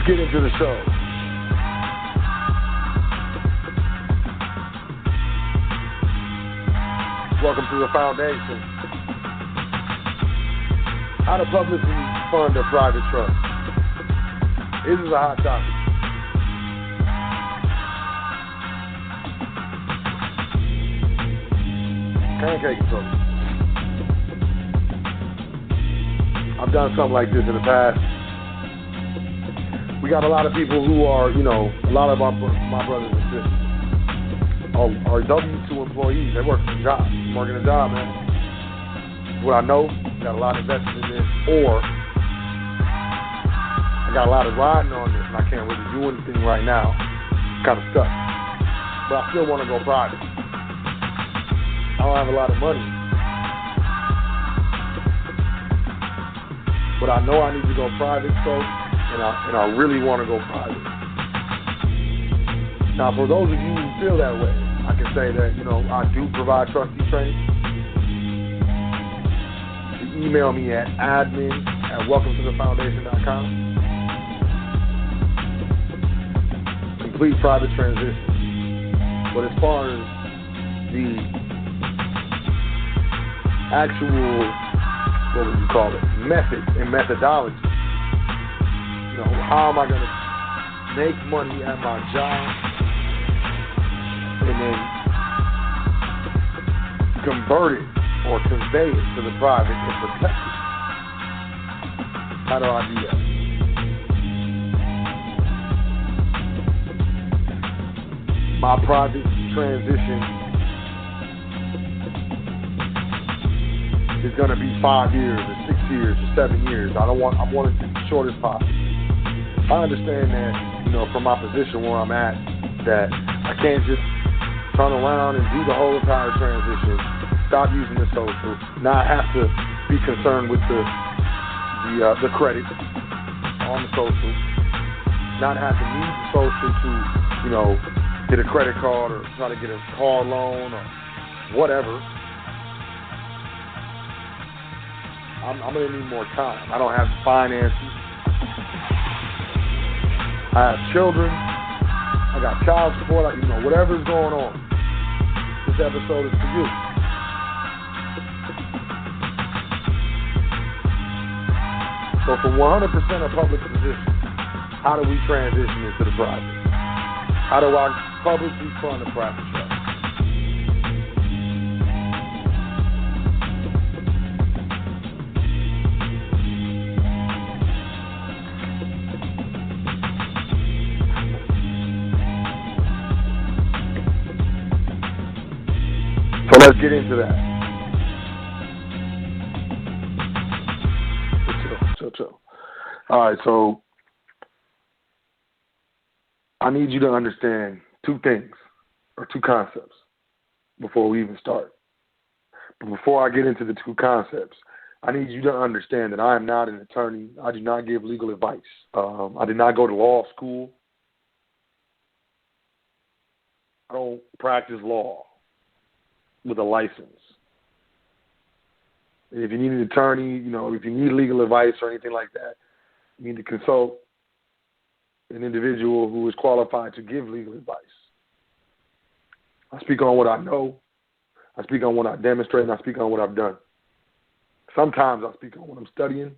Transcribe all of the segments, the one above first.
let's get into the show. Welcome to the foundation. How to publicly fund a private trust. This is a hot topic. Pancake toast. I've done something like this in the past. We got a lot of people who are, a lot of my brothers and sisters are W-2 employees. They work a job. I'm working a job, man. That's what I know. Got a lot invested in this. Or I got a lot of riding on this and I can't really do anything right now. Kind of stuck. But I still want to go private. I don't have a lot of money. But I know I need to go private, and I really want to go private. Now, for those of you who feel that way, I can say that, I do provide trustee training. You can email me at admin@welcometothefoundation.com. Complete private transition. But as far as the actual, what would you call it, method and methodology, how am I going to make money at my job and then convert it or convey it to the private and protect it? How do I do that? My private transition is going to be 5 years or 6 years or 7 years. I want it to be short as possible. I understand that, from my position where I'm at, that I can't just turn around and do the whole entire transition, stop using the social, not have to be concerned with the credit on the social, not have to need the social to, get a credit card or try to get a car loan or whatever. I'm going to need more time. I don't have the finances. I have children. I got child support. Whatever's going on. This episode is for you. So for 100% of public positions, how do we transition into the private? How do I publicly fund a private trust? So let's get into that. Chill. All right, so I need you to understand two things or two concepts before we even start. But before I get into the two concepts, I need you to understand that I am not an attorney. I do not give legal advice. I did not go to law school. I don't practice law with a license. If you need an attorney, if you need legal advice or anything like that, you need to consult an individual who is qualified to give legal advice. I speak on what I know, I speak on what I demonstrate, and I speak on what I've done. Sometimes I speak on what I'm studying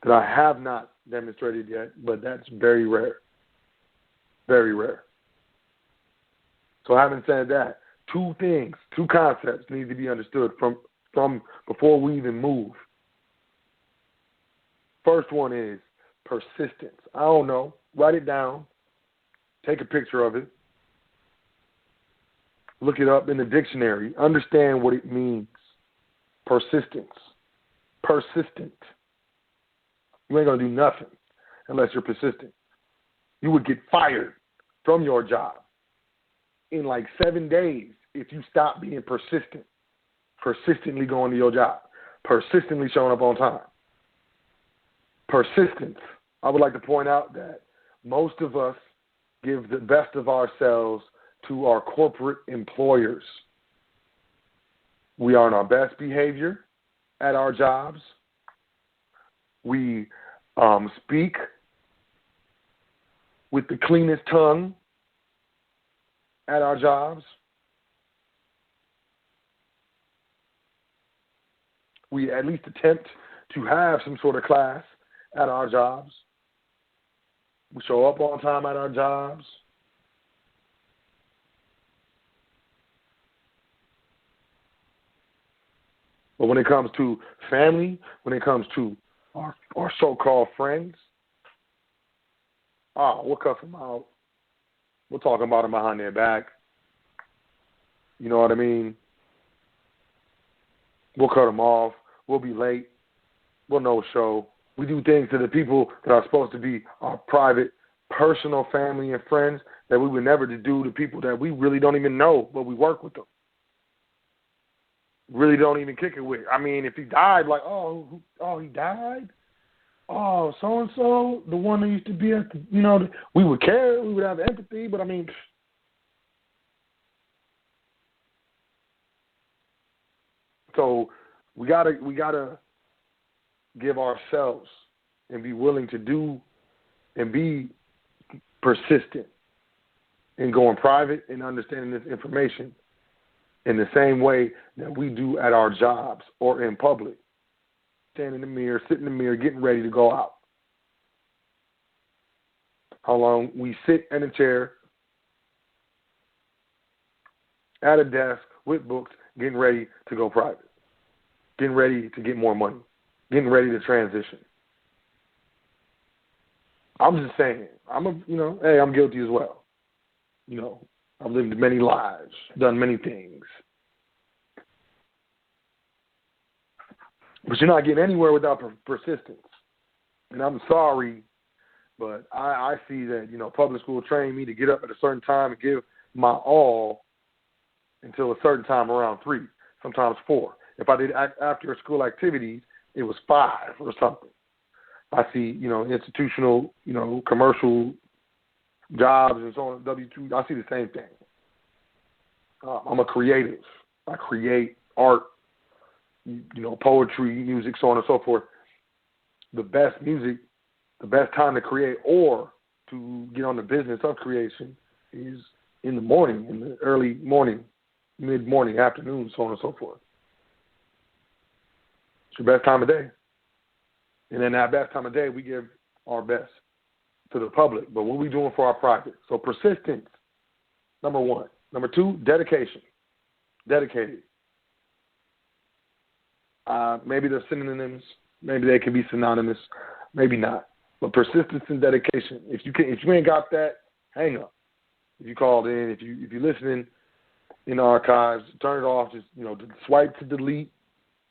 that I have not demonstrated yet, but that's very rare. Very rare. So having said that, two concepts need to be understood from before we even move. First one is persistence. I don't know. Write it down. Take a picture of it. Look it up in the dictionary. Understand what it means. Persistence. Persistent. You ain't going to do nothing unless you're persistent. You would get fired from your job in like 7 days if you stop being persistent. Persistently going to your job. Persistently showing up on time. Persistence. I would like to point out that most of us give the best of ourselves to our corporate employers. We are on our best behavior at our jobs. We speak with the cleanest tongue at our jobs. We at least attempt to have some sort of class at our jobs. We show up on time at our jobs. But when it comes to family, when it comes to our so-called friends, we'll cuss them out. We'll talk about them behind their back. You know what I mean? We'll cut them off. We'll be late. We'll no-show. We do things to the people that are supposed to be our private, personal family and friends that we would never do to people that we really don't even know, but we work with them. Really don't even kick it with. I mean, if he died, like, he died? Oh, so-and-so, the one that used to be at the, we would care, we would have empathy, but I mean, so we gotta give ourselves and be willing to do and be persistent in going private and understanding this information in the same way that we do at our jobs or in public. Stand in the mirror, sit in the mirror, getting ready to go out. How long we sit in a chair at a desk with books, getting ready to go private, getting ready to get more money, getting ready to transition. I'm just saying, I'm guilty as well. I've lived many lives, done many things. But you're not getting anywhere without persistence. And I'm sorry, but I see that, public school trained me to get up at a certain time and give my all until a certain time around 3, sometimes 4. If I did after school activities, it was 5 or something. I see, institutional, commercial jobs and so on, W-2, I see the same thing. I'm a creative. I create art, poetry, music, so on and so forth. The best music, the best time to create or to get on the business of creation is in the morning, in the early morning, mid-morning, afternoon, so on and so forth. It's your best time of day. And then that best time of day, we give our best to the public. But what are we doing for our private? So persistence, number 1. Number 2, dedication. Dedicated. Maybe they're synonyms. Maybe they can be synonymous. Maybe not. But persistence and dedication. If you ain't got that, hang up. If you called in, if you're listening in the archives, turn it off. Just swipe to delete.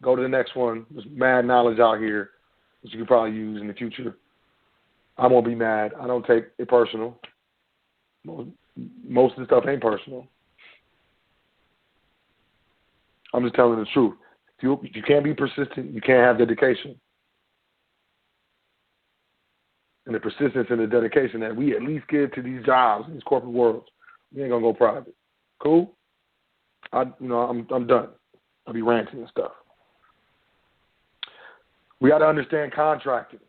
Go to the next one. There's mad knowledge out here that you can probably use in the future. I won't be mad. I don't take it personal. Most of the stuff ain't personal. I'm just telling the truth. If you can't be persistent, you can't have dedication. And the persistence and the dedication that we at least give to these jobs in these corporate worlds, we ain't gonna go private. Cool? I'm done. I'll be ranting and stuff. We got to understand contracting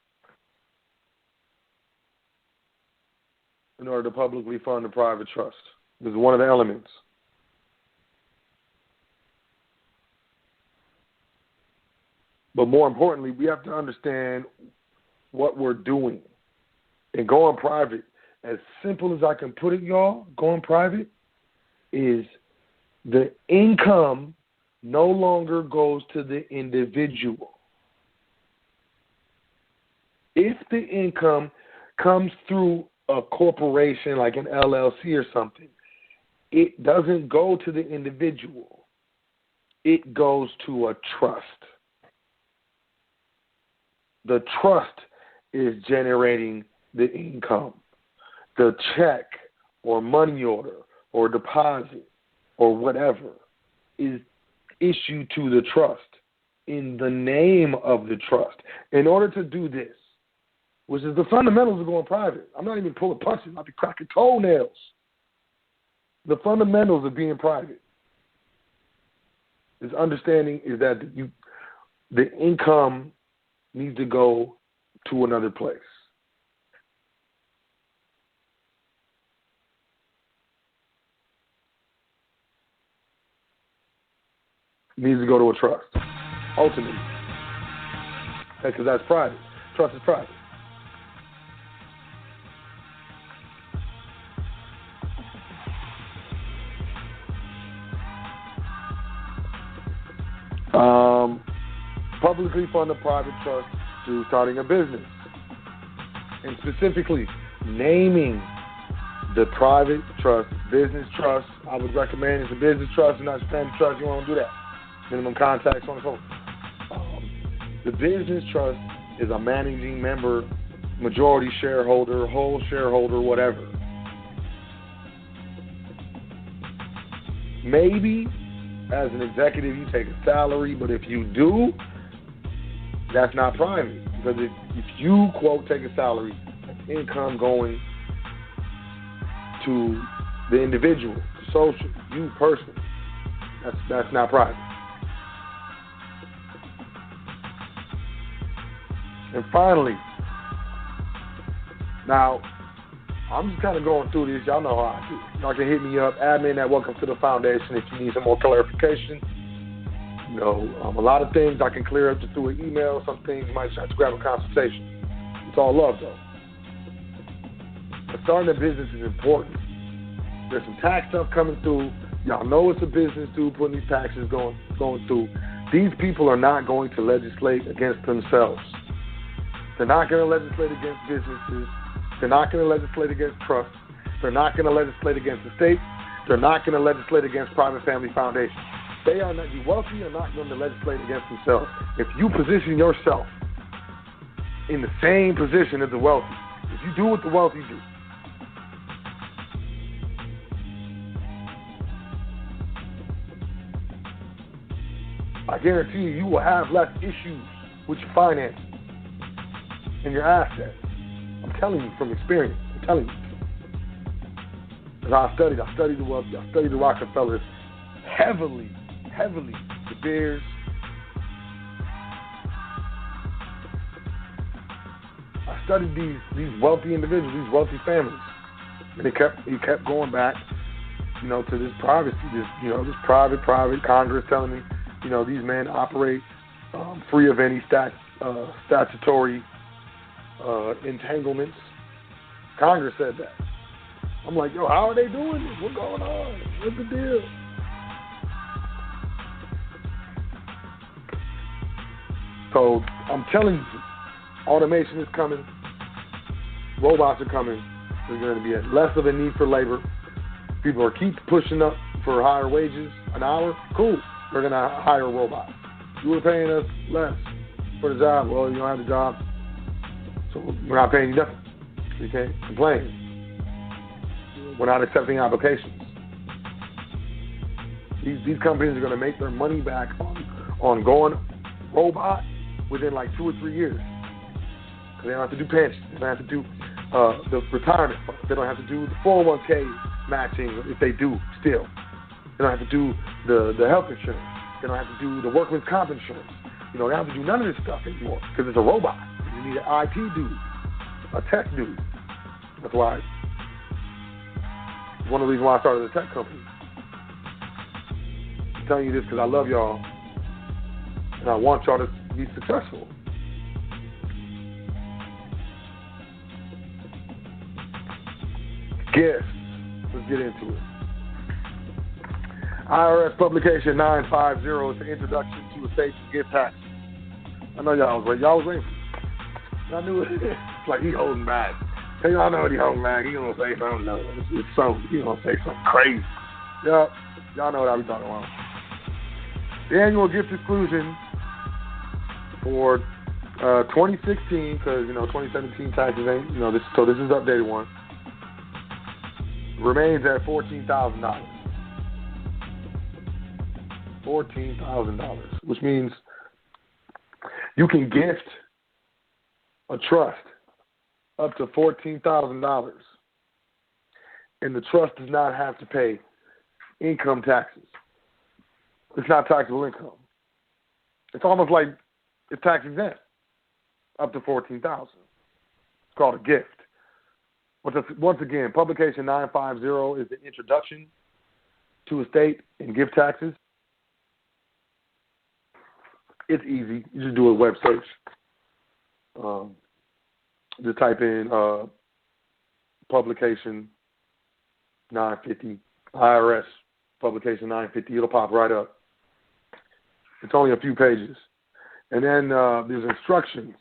in order to publicly fund a private trust. This is one of the elements. But more importantly, we have to understand what we're doing. And going private, as simple as I can put it, y'all, going private is the income no longer goes to the individual. If the income comes through a corporation like an LLC or something, it doesn't go to the individual. It goes to a trust. The trust is generating the income. The check or money order or deposit or whatever is issued to the trust in the name of the trust. In order to do this, which is the fundamentals of going private. I'm not even pulling punches. I'll be cracking toenails. The fundamentals of being private is understanding is that the income needs to go to another place. needs to go to a trust, ultimately. Because that's private. Trust is private. Publicly fund a private trust through starting a business. And specifically, naming the private trust, business trust. I would recommend it's a business trust and not a family trust. You want to do that. Minimum contacts on the phone. The business trust is a managing member, majority shareholder, whole shareholder, whatever. Maybe as an executive you take a salary, but if you do, that's not private. Because if you, quote, take a salary, that's income going to the individual, social, you personally. That's not private. And finally, now, I'm just kind of going through this. Y'all know how I do. Y'all can hit me up, admin at Welcome to the Foundation if you need some more clarification. You know, a lot of things I can clear up just through an email. Some things you might have to grab a consultation. It's all love, though. But starting a business is important. There's some tax stuff coming through. Y'all know it's a business, dude, putting these taxes going through. These people are not going to legislate against themselves. They're not going to legislate against businesses. They're not going to legislate against trusts. They're not going to legislate against the state. They're not going to legislate against private family foundations. They are not, the wealthy are not going to legislate against themselves. If you position yourself in the same position as the wealthy, if you do what the wealthy do, I guarantee you will have less issues with your finances and your assets. I'm telling you from experience. I'm telling you. Because I studied the wealthy. I studied the Rockefellers heavily. The Bears. I studied these wealthy individuals, these wealthy families. And he kept going back, you know, to this privacy, this private Congress telling me, you know, these men operate free of any statutory entanglements. Congress said that. I'm like, yo, how are they doing this? What's going on? What's the deal? So I'm telling you, automation is coming. Robots are coming. There's going to be less of a need for labor. People are keep pushing up for higher wages an hour. Cool. We're going to hire a robot. You were paying us less for the job. Well, you don't have the job, so we're not paying you nothing. You can't complain. We're not accepting applications. These companies are going to make their money back on going robot within like 2 or 3 years. Because they don't have to do pensions. They don't have to do the retirement fund. They don't have to do the 401k matching if they do still. They don't have to do the health insurance. They don't have to do the workman's comp insurance. You know, they don't have to do none of this stuff anymore because it's a robot. You need an IT dude, a tech dude. That's why. One of the reasons why I started a tech company. I'm telling you this because I love y'all and I want y'all to be successful. Gifts. Let's get into it. IRS Publication 950 is the introduction to estates and gift tax. I know y'all was ready. Y'all was ready. Y'all knew it. It's like he holding back. Hey, y'all know what he holding back. He gonna say something. No, it's something. He gonna say something crazy. Yep. Y'all know what I be talking about. The annual gift exclusion for 2016, because 2017 taxes ain't. So this is the updated one. Remains at $14,000. $14,000, which means you can gift a trust up to $14,000, and the trust does not have to pay income taxes. It's not taxable income. It's almost like it's tax exempt up to $14,000. It's called a gift. Once again, Publication 950 is the introduction to estate and gift taxes. It's easy. You just do a web search. Just type in publication 950, IRS publication 950. It'll pop right up. It's only a few pages. And then there's instructions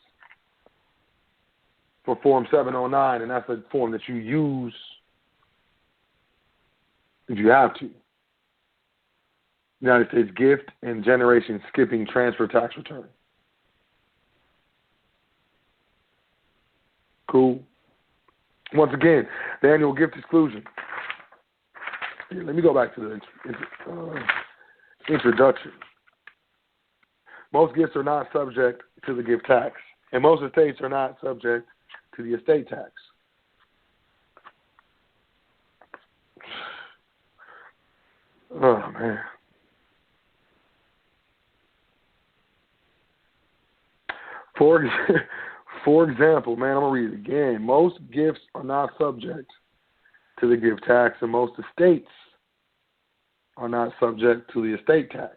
for Form 709, and that's a form that you use if you have to. United States gift and generation skipping transfer tax return. Cool. Once again, the annual gift exclusion. Here, let me go back to the introduction. Most gifts are not subject to the gift tax, and most estates are not subject to the estate tax. Oh, man. For example, man, I'm going to read it again. Most gifts are not subject to the gift tax, and most estates are not subject to the estate tax.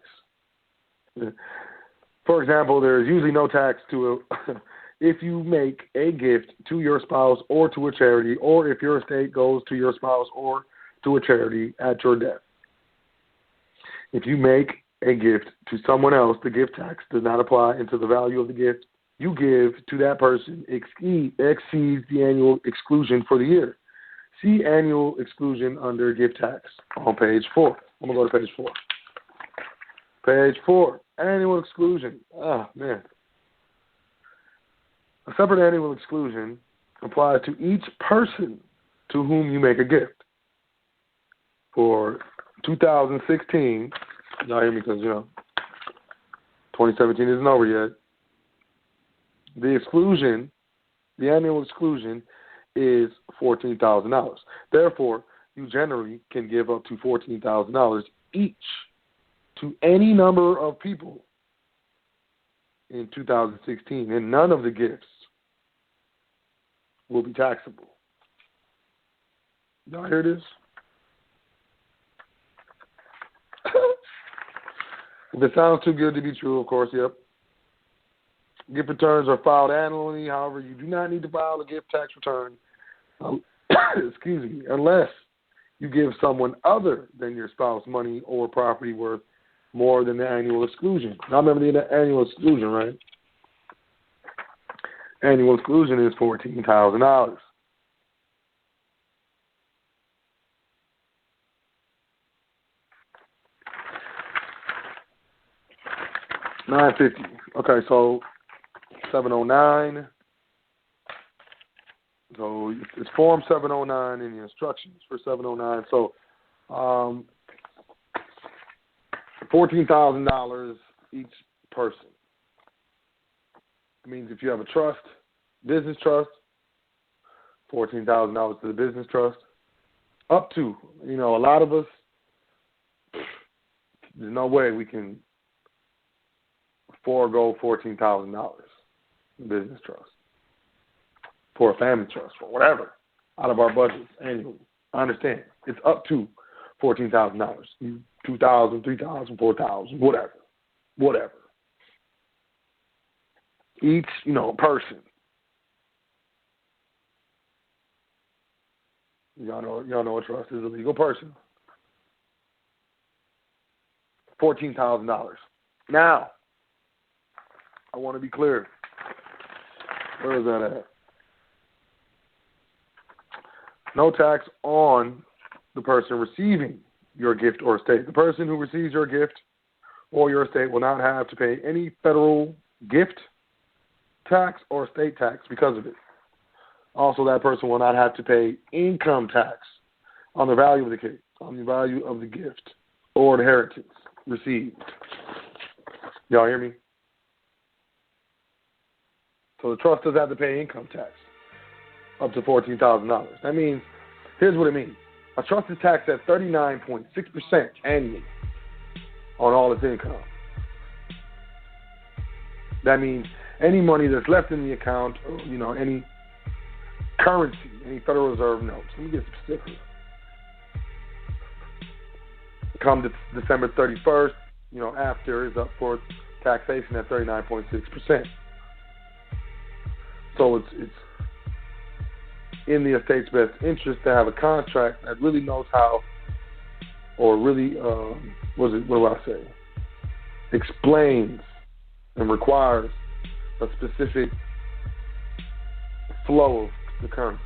For example, there is usually no tax if you make a gift to your spouse or to a charity, or if your estate goes to your spouse or to a charity at your death. If you make a gift to someone else, the gift tax does not apply until the value of the gift you give to that person exceeds the annual exclusion for the year. See annual exclusion under gift tax on page 4. I'm going to go to page 4. Page 4, annual exclusion. Ah, man. A separate annual exclusion applies to each person to whom you make a gift. For 2016, y'all hear me because, 2017 isn't over yet. The exclusion, the annual exclusion, is $14,000. Therefore, you generally can give up to $14,000 each to any number of people in 2016, and none of the gifts will be taxable. Y'all hear this? If it sounds too good to be true, of course, yep. Gift returns are filed annually. However, you do not need to file a gift tax return, unless you give someone other than your spouse money or property worth more than the annual exclusion. Now, remember the annual exclusion, right? Annual exclusion is $14,000. $950. Okay, so 709. So it's Form 709 in the instructions for 709. So $14,000 each person. It means if you have a trust, business trust, $14,000 to the business trust. Up to, a lot of us, there's no way we can forego $14,000 business trust for a family trust or whatever out of our budgets annually. I understand. It's up to $14,000, $2,000, $3,000, $4,000, whatever. Each, person. Y'all know a trust is a legal person. $14,000. Now, I want to be clear. Where is that at? No tax on the person receiving your gift or estate. The person who receives your gift or your estate will not have to pay any federal gift tax or estate tax because of it. Also, that person will not have to pay income tax on the value of the gift, or inheritance received. Y'all hear me? So the trust doesn't have to pay income tax up to $14,000. That means, here's what it means. A trust is taxed at 39.6% annually on all its income. That means any money that's left in the account, or, any currency, any Federal Reserve notes. Let me get specific. Come December 31st, after is up for taxation at 39.6%. So it's in the estate's best interest to have a contract that really knows how, or really, explains and requires a specific flow of the currency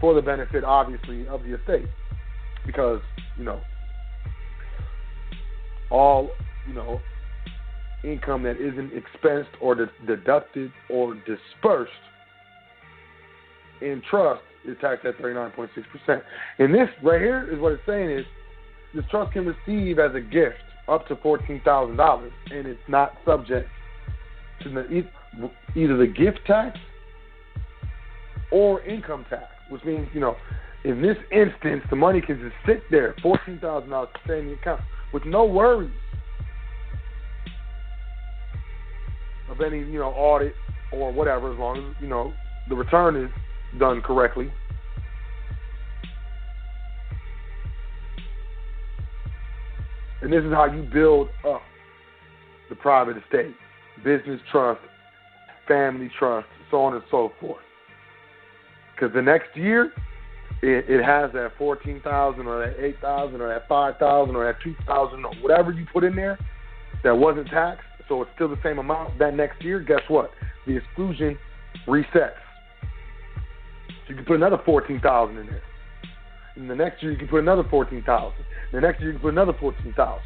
for the benefit, obviously, of the estate. Because, all, income that isn't expensed or deducted or dispersed in trust is taxed at 39.6%. And this right here is what it's saying is this trust can receive as a gift up to $14,000, and it's not subject to either the gift tax or income tax, which means, in this instance, the money can just sit there, $14,000 to stay in the account with no worries of any, audit or whatever, as long as, the return is done correctly. And this is how you build up the private estate, business trust, family trust, so on and so forth. Because the next year, it has that $14,000 or that $8,000 or that $5,000 or that $2,000 or whatever you put in there that wasn't taxed, so it's still the same amount. That next year, guess what? The exclusion resets. So you can put another $14,000 in there. And the next year, you can put another $14,000. The next year, you can put another $14,000.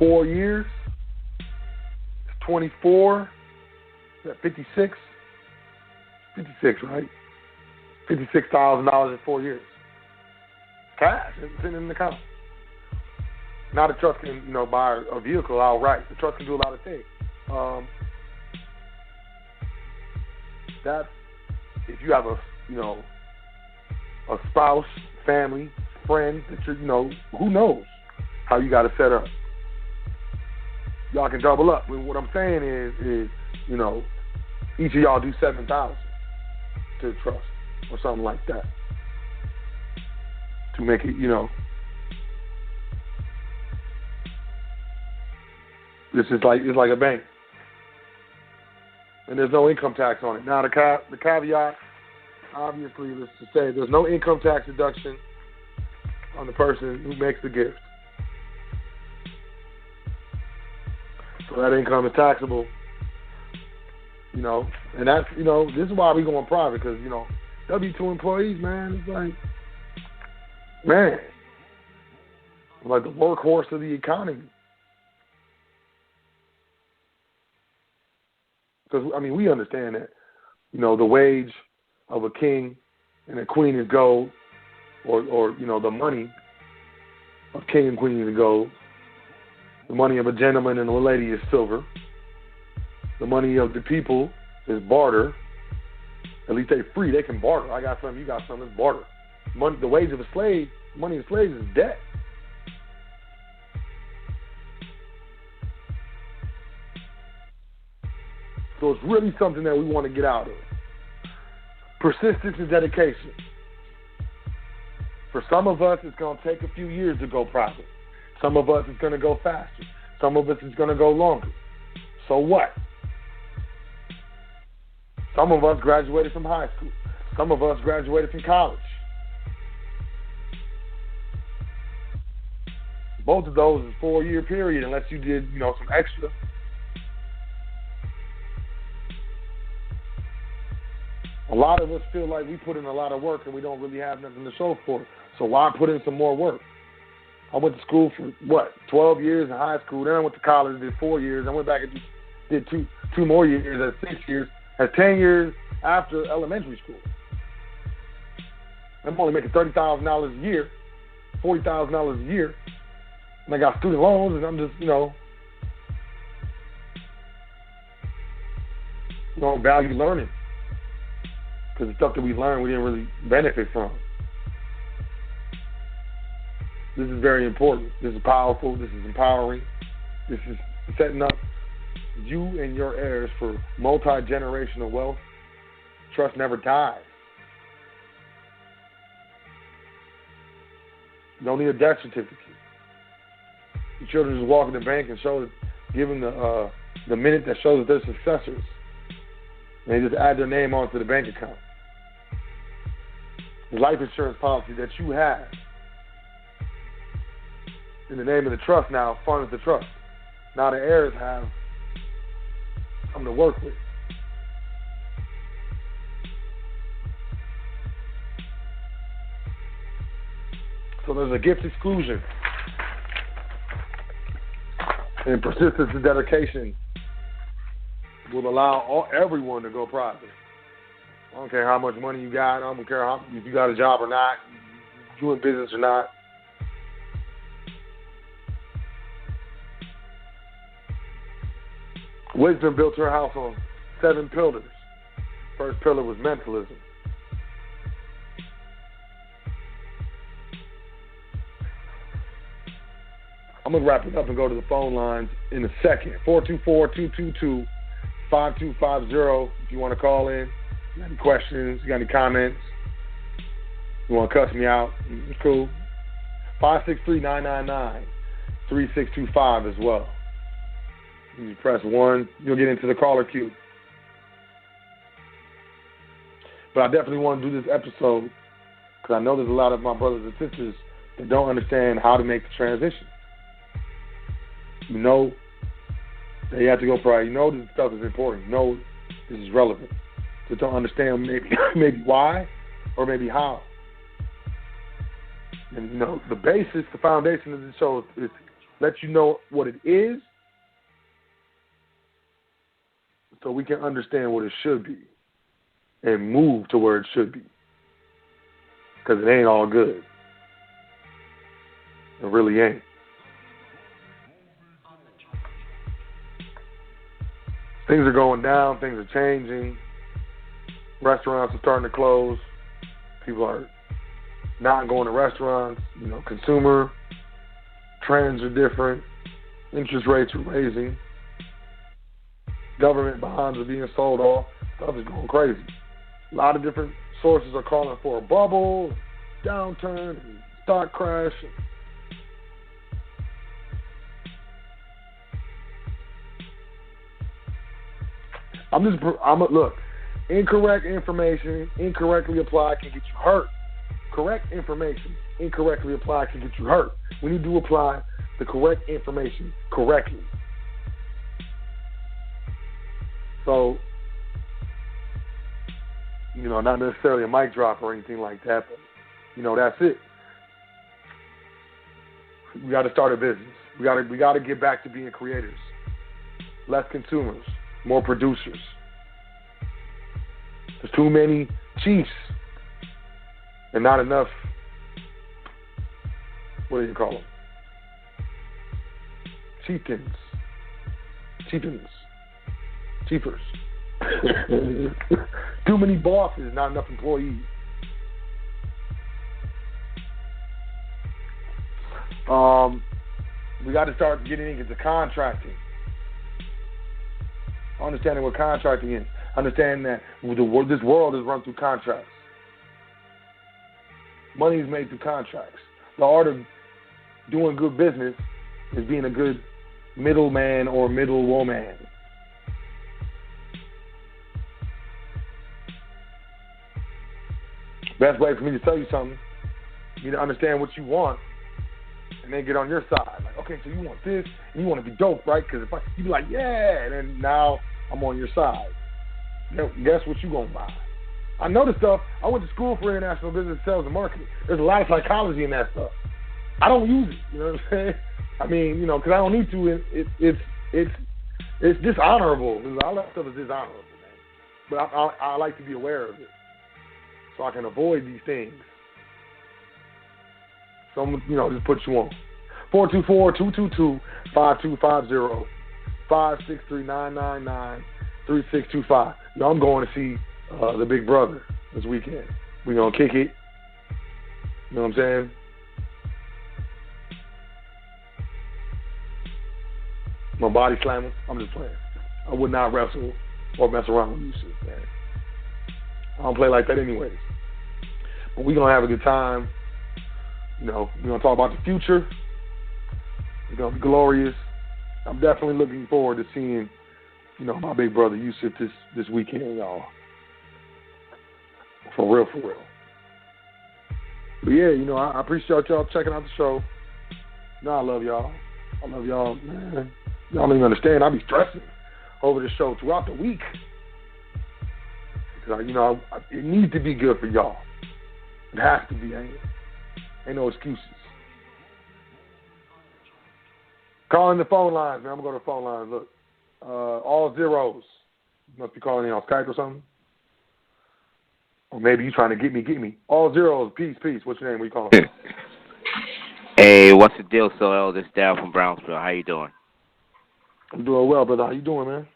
$4 years, 24, is that 56? 56, right? $56,000 in 4 years. Cash, it's sitting in the account. Now the trust can, buy a vehicle outright. The trust can do a lot of things. That's if you have a spouse, family, friends that who knows how you got it set up. Y'all can double up. What I'm saying is each of y'all do $7,000 to the trust or something like that to make it, This is it's like a bank, and there's no income tax on it. Now the caveat, obviously, is to say there's no income tax deduction on the person who makes the gift, so that income is taxable. And that's this is why we going private, because W-2 employees, man, it's like the workhorse of the economy. Because, we understand that, the wage of a king and a queen is gold, or the money of king and queen is gold. The money of a gentleman and a lady is silver. The money of the people is barter. At least they free. They can barter. I got something, you got something, it's barter. The wage of a slave, money of slaves is debt. So it's really something that we want to get out of. Persistence and dedication. For some of us, it's going to take a few years to go private. Some of us, it's going to go faster. Some of us, it's going to go longer. So what? Some of us graduated from high school. Some of us graduated from college. Both of those is a 4-year period, unless you did, some extra. A lot of us feel like we put in a lot of work and we don't really have nothing to show for it. So why put in some more work? I went to school for, 12 years in high school. Then I went to college, did 4 years. I went back and did two more years, at 6 years, at 10 years after elementary school. I'm only making $30,000 a year, $40,000 a year. And I got student loans, and I'm just, value learning. Because the stuff that we learned, we didn't really benefit from. This is very important. This is powerful. This is empowering. This is setting up you and your heirs for multi-generational wealth, trust never dies. You don't need a death certificate. Your children just walk in the bank and give them the minute that shows that they're successors. And they just add their name onto the bank account. The life insurance policy that you have in the name of the trust now funds the trust. Now the heirs have something to work with. So there's a gift exclusion. And persistence and dedication will allow everyone to go private. I don't care how much money you got. I don't care if you got a job or not, you in business or not. Wisdom built her house on 7 pillars. First pillar was mentalism. I'm going to wrap it up and go to the phone lines in a second. 424-222-5250 if you want to call in. You got any questions? You got any comments? You want to cuss me out? It's cool. 563-999-3625 as well. You press 1, you'll get into the caller queue. But I definitely want to do this episode because I know there's a lot of my brothers and sisters that don't understand how to make the transition. You know that you have to go private. You know this stuff is important. You know this is relevant. Just don't understand maybe why or maybe how. And you know, the basis, the foundation of the show is let you know what it is so we can understand what it should be and move to where it should be. Because it ain't all good. It really ain't. Things are going down. Things are changing. Restaurants are starting to close. People are not going to restaurants. You know, consumer trends are different. Interest rates are raising. Government bonds are being sold off. Stuff is going crazy. A lot of different sources are calling for a bubble, downturn, stock crash. Look, incorrect information, incorrectly applied can get you hurt. Correct information, incorrectly applied can get you hurt. We need to apply the correct information correctly. So, you know, not necessarily a mic drop or anything like that, but, you know, that's it. We got to start a business. We got to get back to being creators. Less consumers, more producers. There's too many chiefs and not enough, what do you call them? Chieftains. Chiefers. Too many bosses, not enough employees. We got to start getting into contracting. Understanding what contracting is. Understanding that this world is run through contracts. Money is made through contracts. The art of doing good business is being a good middleman or middlewoman. Best way for me to tell you something, you need to understand what you want and then get on your side. Like, okay, so you want this and you want to be dope, right? Because you be like, yeah, and then now I'm on your side. Guess what you going to buy? I know the stuff. I went to school for international business sales and marketing. There's a lot of psychology in that stuff. I don't use it. You know what I'm saying? I mean, you know, because I don't need to. It's dishonorable. All that stuff is dishonorable, man. But I like to be aware of it so I can avoid these things. So, you know, just put you on. 424-222-5250, 563-999-3625. Yo, I'm going to see the big brother this weekend. We're going to kick it. You know what I'm saying? My body slamming. I'm just playing. I would not wrestle or mess around with Yusuf, man. I don't play like that anyways. But we're going to have a good time. You know, we're going to talk about the future. It's going to be glorious. I'm definitely looking forward to seeing, you know, my big brother Yusuf this weekend, y'all. For real, for real. But yeah, you know, I appreciate y'all checking out the show. You know, I love y'all. I love y'all, man. Y'all don't even understand. I be stressing over the show throughout the week. Because, you know, it needs to be good for y'all. It has to be. Ain't no excuses. Calling the phone lines, man. I'm going to go to the phone lines. Look, all zeros. You must be calling in on Skype or something. Or maybe you trying to get me. All zeros. Peace. What's your name? What you calling? Hey, what's the deal, Soel? This is Dal from Brownsville. How you doing? I'm doing well, brother. How you doing, man?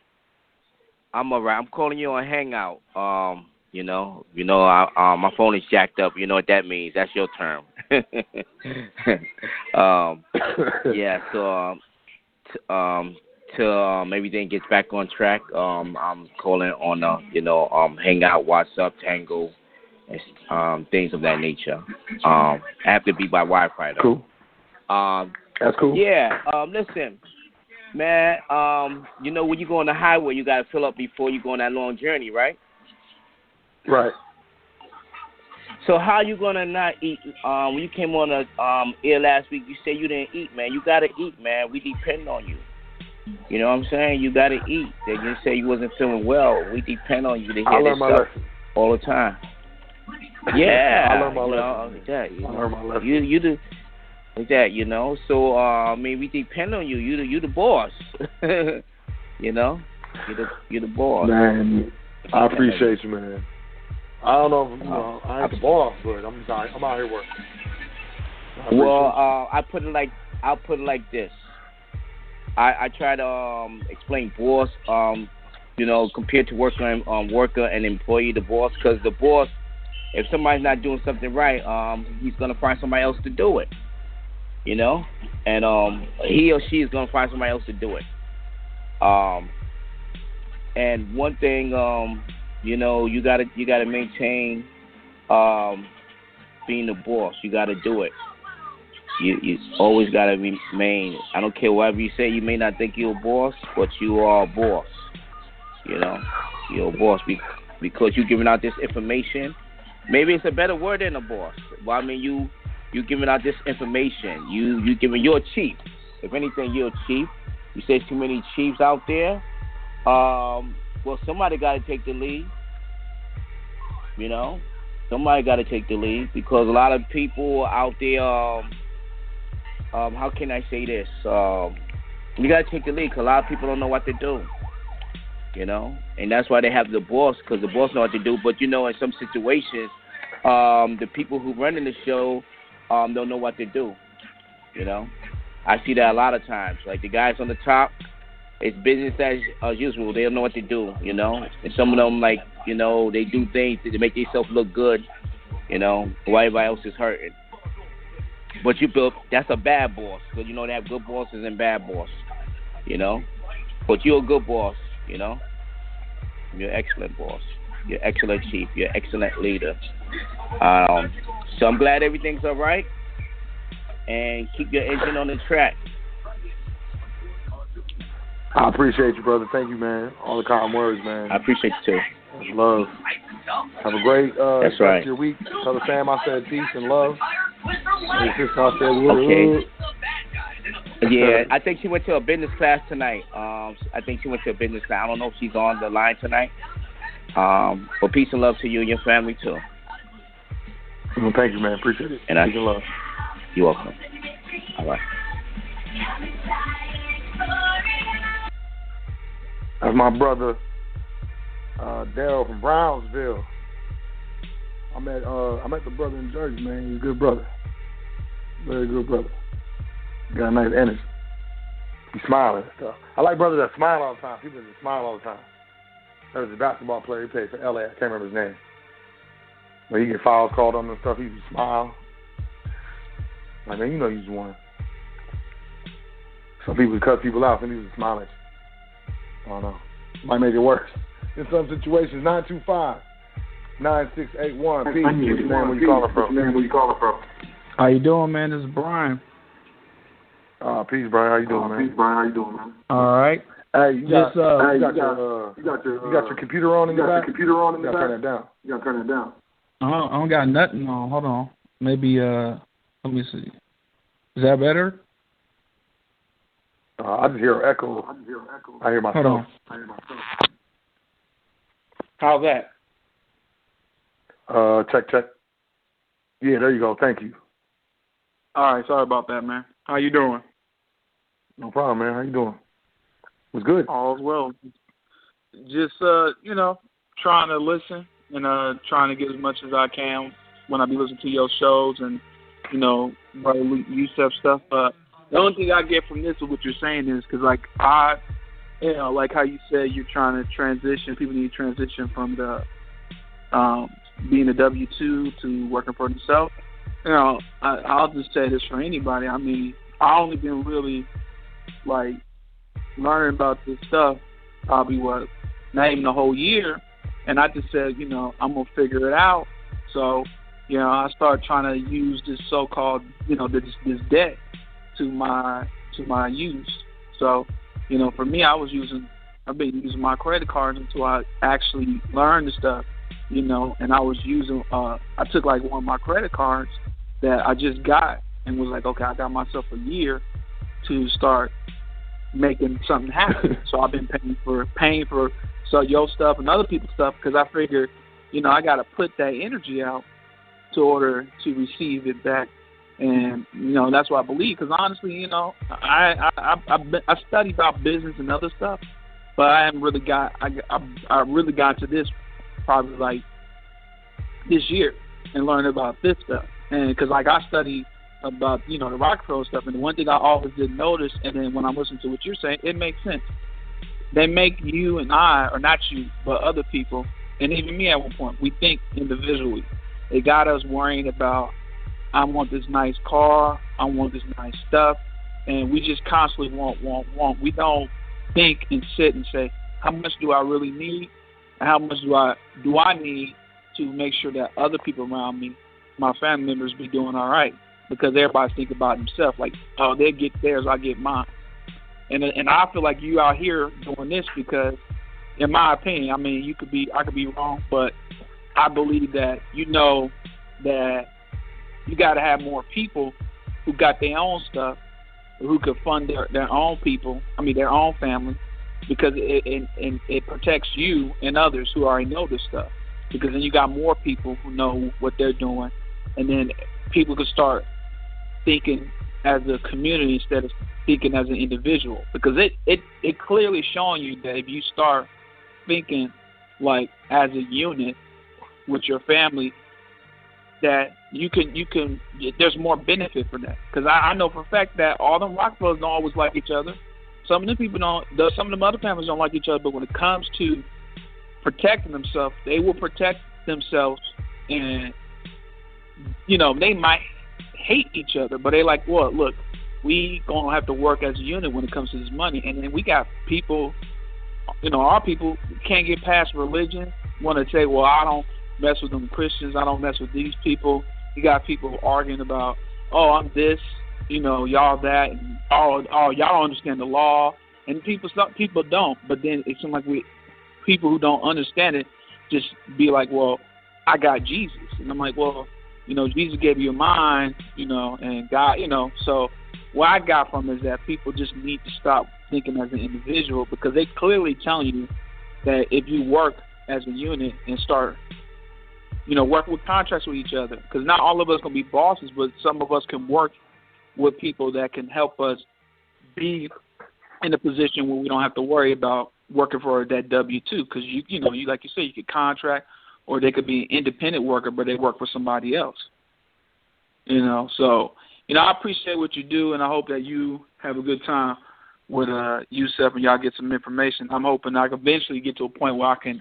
I'm all right. I'm calling you on Hangout. My phone is jacked up. You know what that means? That's your term. Yeah. So, till everything gets back on track, I'm calling on Hangout, WhatsApp, Tango, and things of that nature. I have to be by Wi-Fi though. Cool. That's cool. Yeah. Listen, man. You know when you go on the highway, you gotta fill up before you go on that long journey, right? Right. So how you gonna not eat? When you came on the air last week, you said you didn't eat, man. You gotta eat, man. We depend on you. You know what I'm saying? You gotta eat. That you say you wasn't feeling well. We depend on you to hear this stuff all the time. Yeah, I learned my lesson. I learned my lesson. You do that, you know. So we depend on you. You the boss. You know, you're the boss. Man, I appreciate you, man. I don't know if I ain't the boss, but I'm out here working. Well, I'll put it like this. I try to explain boss, compared to worker and employee, the boss, because the boss, if somebody's not doing something right, he's gonna find somebody else to do it, you know, and he or she is gonna find somebody else to do it. And one thing, you gotta maintain being the boss. You gotta do it. You always got to remain. I don't care whatever you say. You may not think you're a boss, but you are a boss. You know, you're a boss because you're giving out this information. Maybe it's a better word than a boss. Well, I mean, you giving out this information. You're a chief. If anything, you're a chief. You say too many chiefs out there. Well, somebody got to take the lead. You know, somebody got to take the lead because a lot of people out there. How can I say this? You got to take the lead because a lot of people don't know what to do, you know? And that's why they have the boss, because the boss know what to do. But, you know, in some situations, the people who run in the show don't know what to do, you know? I see that a lot of times. Like the guys on the top, it's business as usual. They don't know what to do, you know? And some of them, like, you know, they do things to make themselves look good, you know, while everybody else is hurting. But that's a bad boss, because you know they have good bosses and bad bosses, you know. But you're a good boss, you know. You're an excellent boss. You're an excellent chief. You're an excellent leader. So I'm glad everything's all right. And keep your engine on the track. I appreciate you, brother. Thank you, man. All the kind words, man. I appreciate you too. That's love. Have a great That's right. rest of your week. Tell the fam I said peace and love. And sister I said okay. Yeah, I think she went to a business class tonight. I think she went to a business class. I don't know if she's on the line tonight. But peace and love to you and your family too. Well, thank you, man. Appreciate it. And peace and love. You're welcome. All right. That's my brother, Daryl from Brownsville. I met the brother in Jersey, man. He's a good brother. Very good brother. Got a nice energy. He's smiling and stuff. I like brothers that smile all the time. People that smile all the time. There was a basketball player. He played for LA. I can't remember his name. But he get fouls called on him and stuff. He just smile. Like, man, you know he's one. Some people cut people out. Some people just smile at you. I don't know. Might make it worse. In some situations, 925-9681. Peace. What's your name? Where you calling from? How you doing, man? This is Brian. Peace, Brian. How you doing, man? All right. Hey, you got your computer on in the back? You gotta turn it down. I don't got nothing on. Hold on. Maybe, let me see. Is that better? I just hear an echo. I hear myself. Hold on. How's that? Check. Yeah, there you go. Thank you. All right. Sorry about that, man. How you doing? No problem, man. How you doing? What's good? All's well. Just, trying to listen and trying to get as much as I can when I be listening to your shows and, Brother Yusef stuff. But the only thing I get from this is what you're saying is because, like how you said you're trying to transition, people need to transition from the being a W-2 to working for themselves. I'll just say this for anybody. I mean, I only been really, learning about this stuff probably, not even a whole year. And I just said, I'm going to figure it out. So, I started trying to use this so-called, this debt to my use. So, for me, I've been using my credit cards until I actually learned the stuff, and I was using, I took one of my credit cards that I just got and was like, okay, I got myself a year to start making something happen. So I've been paying for your stuff and other people's stuff because I figured, I got to put that energy out to order to receive it back. And, that's what I believe. Because honestly, I study about business and other stuff, but I haven't really I really got to this probably this year and learned about this stuff. And because I study about, the Rockefeller stuff, and the one thing I always didn't notice, and then when I'm listening to what you're saying, it makes sense. They make you and I, or not you, but other people, and even me at one point, we think individually. They got us worrying about, I want this nice car, I want this nice stuff, and we just constantly want. We don't think and sit and say, how much do I really need, and how much do I need to make sure that other people around me, my family members, be doing all right. Because everybody's thinking about themselves, they get theirs, I get mine. And I feel like you out here doing this because, in my opinion, I mean, I could be wrong, but I believe that that you got to have more people who got their own stuff, who could fund their own people, their own family, because it protects you and others who already know this stuff. Because then you got more people who know what they're doing, and then people could start thinking as a community instead of thinking as an individual, because it clearly showing you that if you start thinking as a unit with your family, that you can there's more benefit for that. Because I know for a fact that all them Rockefellers don't always like each other. Some of them people don't. Some of them other families don't like each other. But when it comes to protecting themselves, they will protect themselves, and they might hate each other, but they look, we gonna have to work as a unit when it comes to this money. And then we got people, our people can't get past religion, want to say, I don't mess with them Christians, I don't mess with these people. You got people arguing about, I'm this, y'all that, and y'all don't understand the law. And some people don't, but then it seems like people who don't understand it just be like, I got Jesus. And I'm like, Jesus gave you a mind, and God, so what I got from it is that people just need to stop thinking as an individual, because they clearly telling you that if you work as a unit and start, working with contracts with each other, because not all of us going to be bosses, but some of us can work with people that can help us be in a position where we don't have to worry about working for that W-2, because you like you say, you could contract, or they could be an independent worker, but they work for somebody else. So, I appreciate what you do, and I hope that you have a good time with Yusef and y'all get some information. I'm hoping I can eventually get to a point where I can,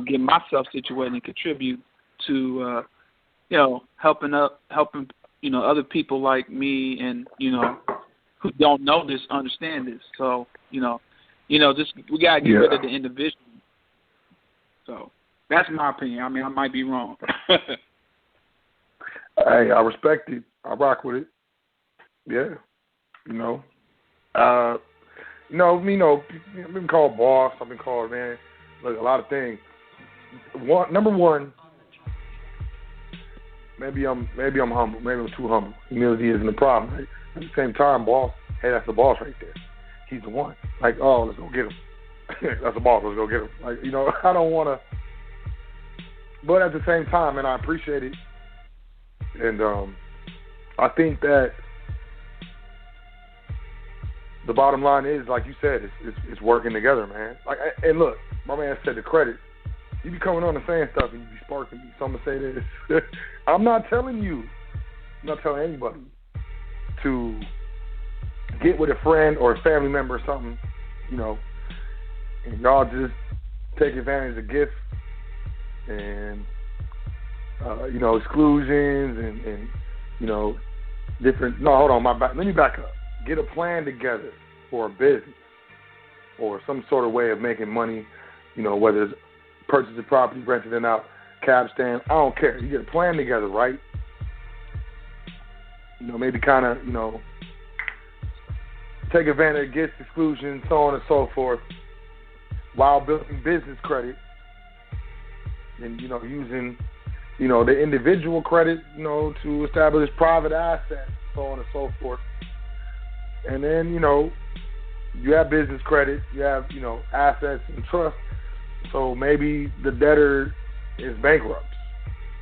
get myself situated and contribute to, helping other people like me and, who don't know this, understand this. So, Just we gotta get rid of the individual. So that's my opinion. I mean, I might be wrong. Hey, I respect it. I rock with it. Yeah, I've been called boss. I've been called, man, look, a lot of things. Number one, maybe I'm humble. Maybe I'm too humble. Humility isn't a problem. Right? At the same time, boss, hey, that's the boss right there. He's the one. Like, oh, let's go get him. That's the boss. Let's go get him. Like, I don't want to. But at the same time, and I appreciate it. And I think that the bottom line is, like you said, it's working together, man. Like, and look, my man said the credit. You be coming on and saying stuff, and you be sparking me. So I'm gonna say this. I'm not telling you. I'm not telling anybody to get with a friend or a family member or something, and y'all just take advantage of gifts and exclusions and different. No, hold on, let me back up. Get a plan together for a business or some sort of way of making money. Whether it's purchasing property, renting it out, cab stand. I don't care. You get a plan together, right? Maybe kind of take advantage of gifts, exclusions, so on and so forth, while building business credit and using the individual credit to establish private assets, so on and so forth. And then you have business credit, you have assets and trust. So maybe the debtor is bankrupt.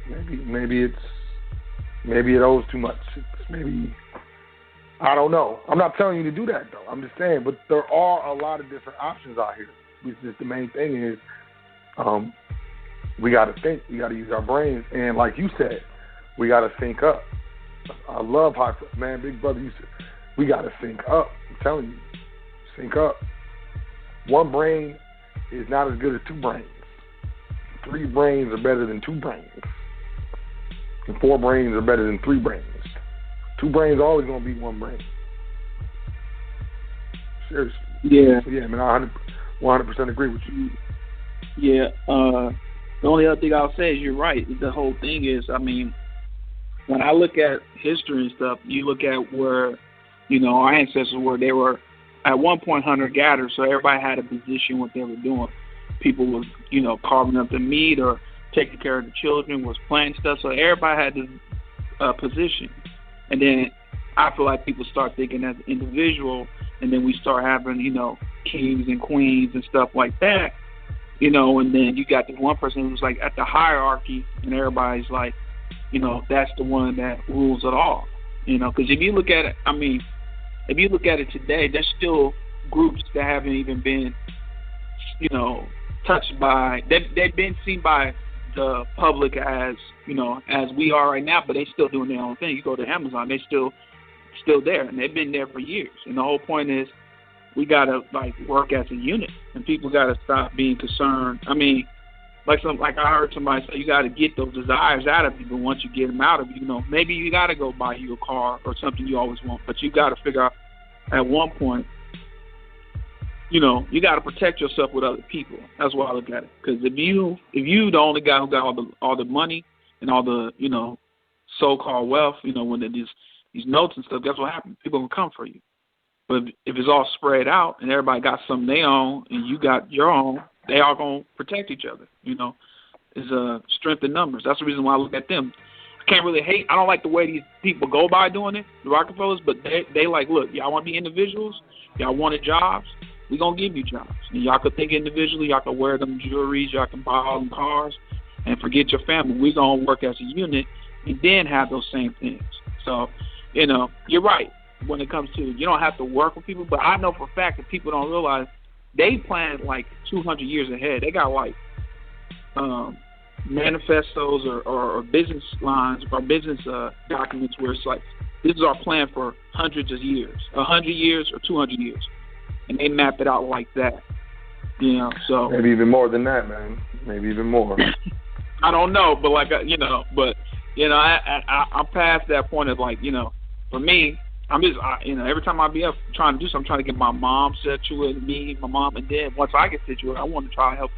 Maybe it owes too much. Maybe, I don't know. I'm not telling you to do that though. I'm just saying. But there are a lot of different options out here. The main thing is, we got to think. We got to use our brains. And like you said, we got to sync up. I love man, big brother. You said we got to sync up. I'm telling you, sync up. One brain is not as good as two brains. 3 brains are better than 2 brains. And 4 brains are better than 3 brains. 2 brains are always going to beat 1 brain. Seriously. Yeah. So, yeah, man, I 100% agree with you. Yeah. The only other thing I'll say is you're right. The whole thing is, I mean, when I look at history and stuff, you look at where, our ancestors were. They were at one point hunter-gatherers, so everybody had a position what they were doing. People was, carving up the meat or taking care of the children, was planting stuff. So everybody had this position. And then I feel like people start thinking as an individual, and then we start having, kings and queens and stuff like that. And then you got this one person who's like at the hierarchy, and everybody's like, that's the one that rules it all. Because if you look at it, if you look at it today, there's still groups that haven't even been, touched by. They've been seen by the public as, as we are right now, but they still doing their own thing. You go to Amazon, they still there, and they've been there for years. And the whole point is, we gotta work as a unit, and people gotta stop being concerned. Like I heard somebody say, you gotta get those desires out of you, but once you get them out of you, maybe you gotta go buy you a car or something you always want, but you gotta figure out at one point, you gotta protect yourself with other people. That's why I look at it. Because if you the only guy who got all the money and all the so-called wealth, when these notes and stuff, guess what happens? People gonna come for you. But if it's all spread out and everybody got something they own and you got your own, they all going to protect each other, It's a strength in numbers. That's the reason why I look at them. I can't really hate. I don't like the way these people go by doing it, the Rockefellers, but they like, look, y'all want to be individuals? Y'all wanted jobs? We're going to give you jobs. And y'all can think individually. Y'all can wear them jewelries. Y'all can buy all them cars and forget your family. We're going to work as a unit and then have those same things. So, you're right. When it comes to, you don't have to work with people, but I know for a fact that people don't realize they plan 200 years ahead. They got manifestos or business lines or business documents where it's like, this is our plan for hundreds of years, 100 years or 200 years, and they map it out like that. So maybe even more than that, man. Maybe even more. I don't know, but I'm past that point of for me. every time I be up trying to do something, I'm trying to get my mom situated, me, my mom, and then once I get situated, I want to try to help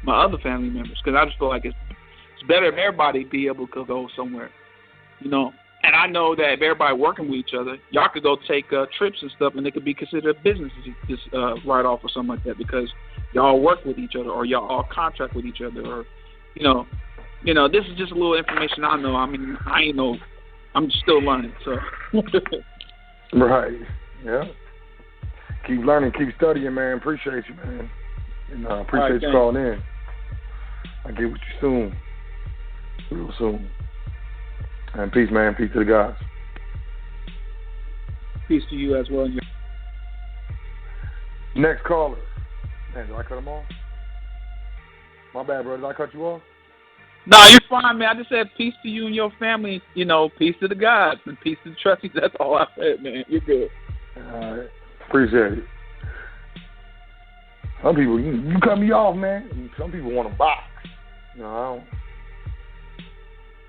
my other family members because I just feel like it's better if everybody be able to go somewhere, And I know that if everybody working with each other, y'all could go take trips and stuff, and it could be considered a business just write off or something like that because y'all work with each other or y'all all contract with each other or, this is just a little information I know. I mean, I ain't know. I'm still learning, so. Right. Yeah. Keep learning, keep studying, man. Appreciate you, man. And appreciate you calling in. I'll get with you soon. Real soon. And peace, man. Peace to the guys. Peace to you as well. Next caller. Man, did I cut him off? My bad, bro. Did I cut you off? No, you're fine, man. I just said peace to you and your family. Peace to the guys and peace to the trustees. That's all I said, man. You're good. All right. Appreciate it. Some people, you cut me off, man. Some people want to box.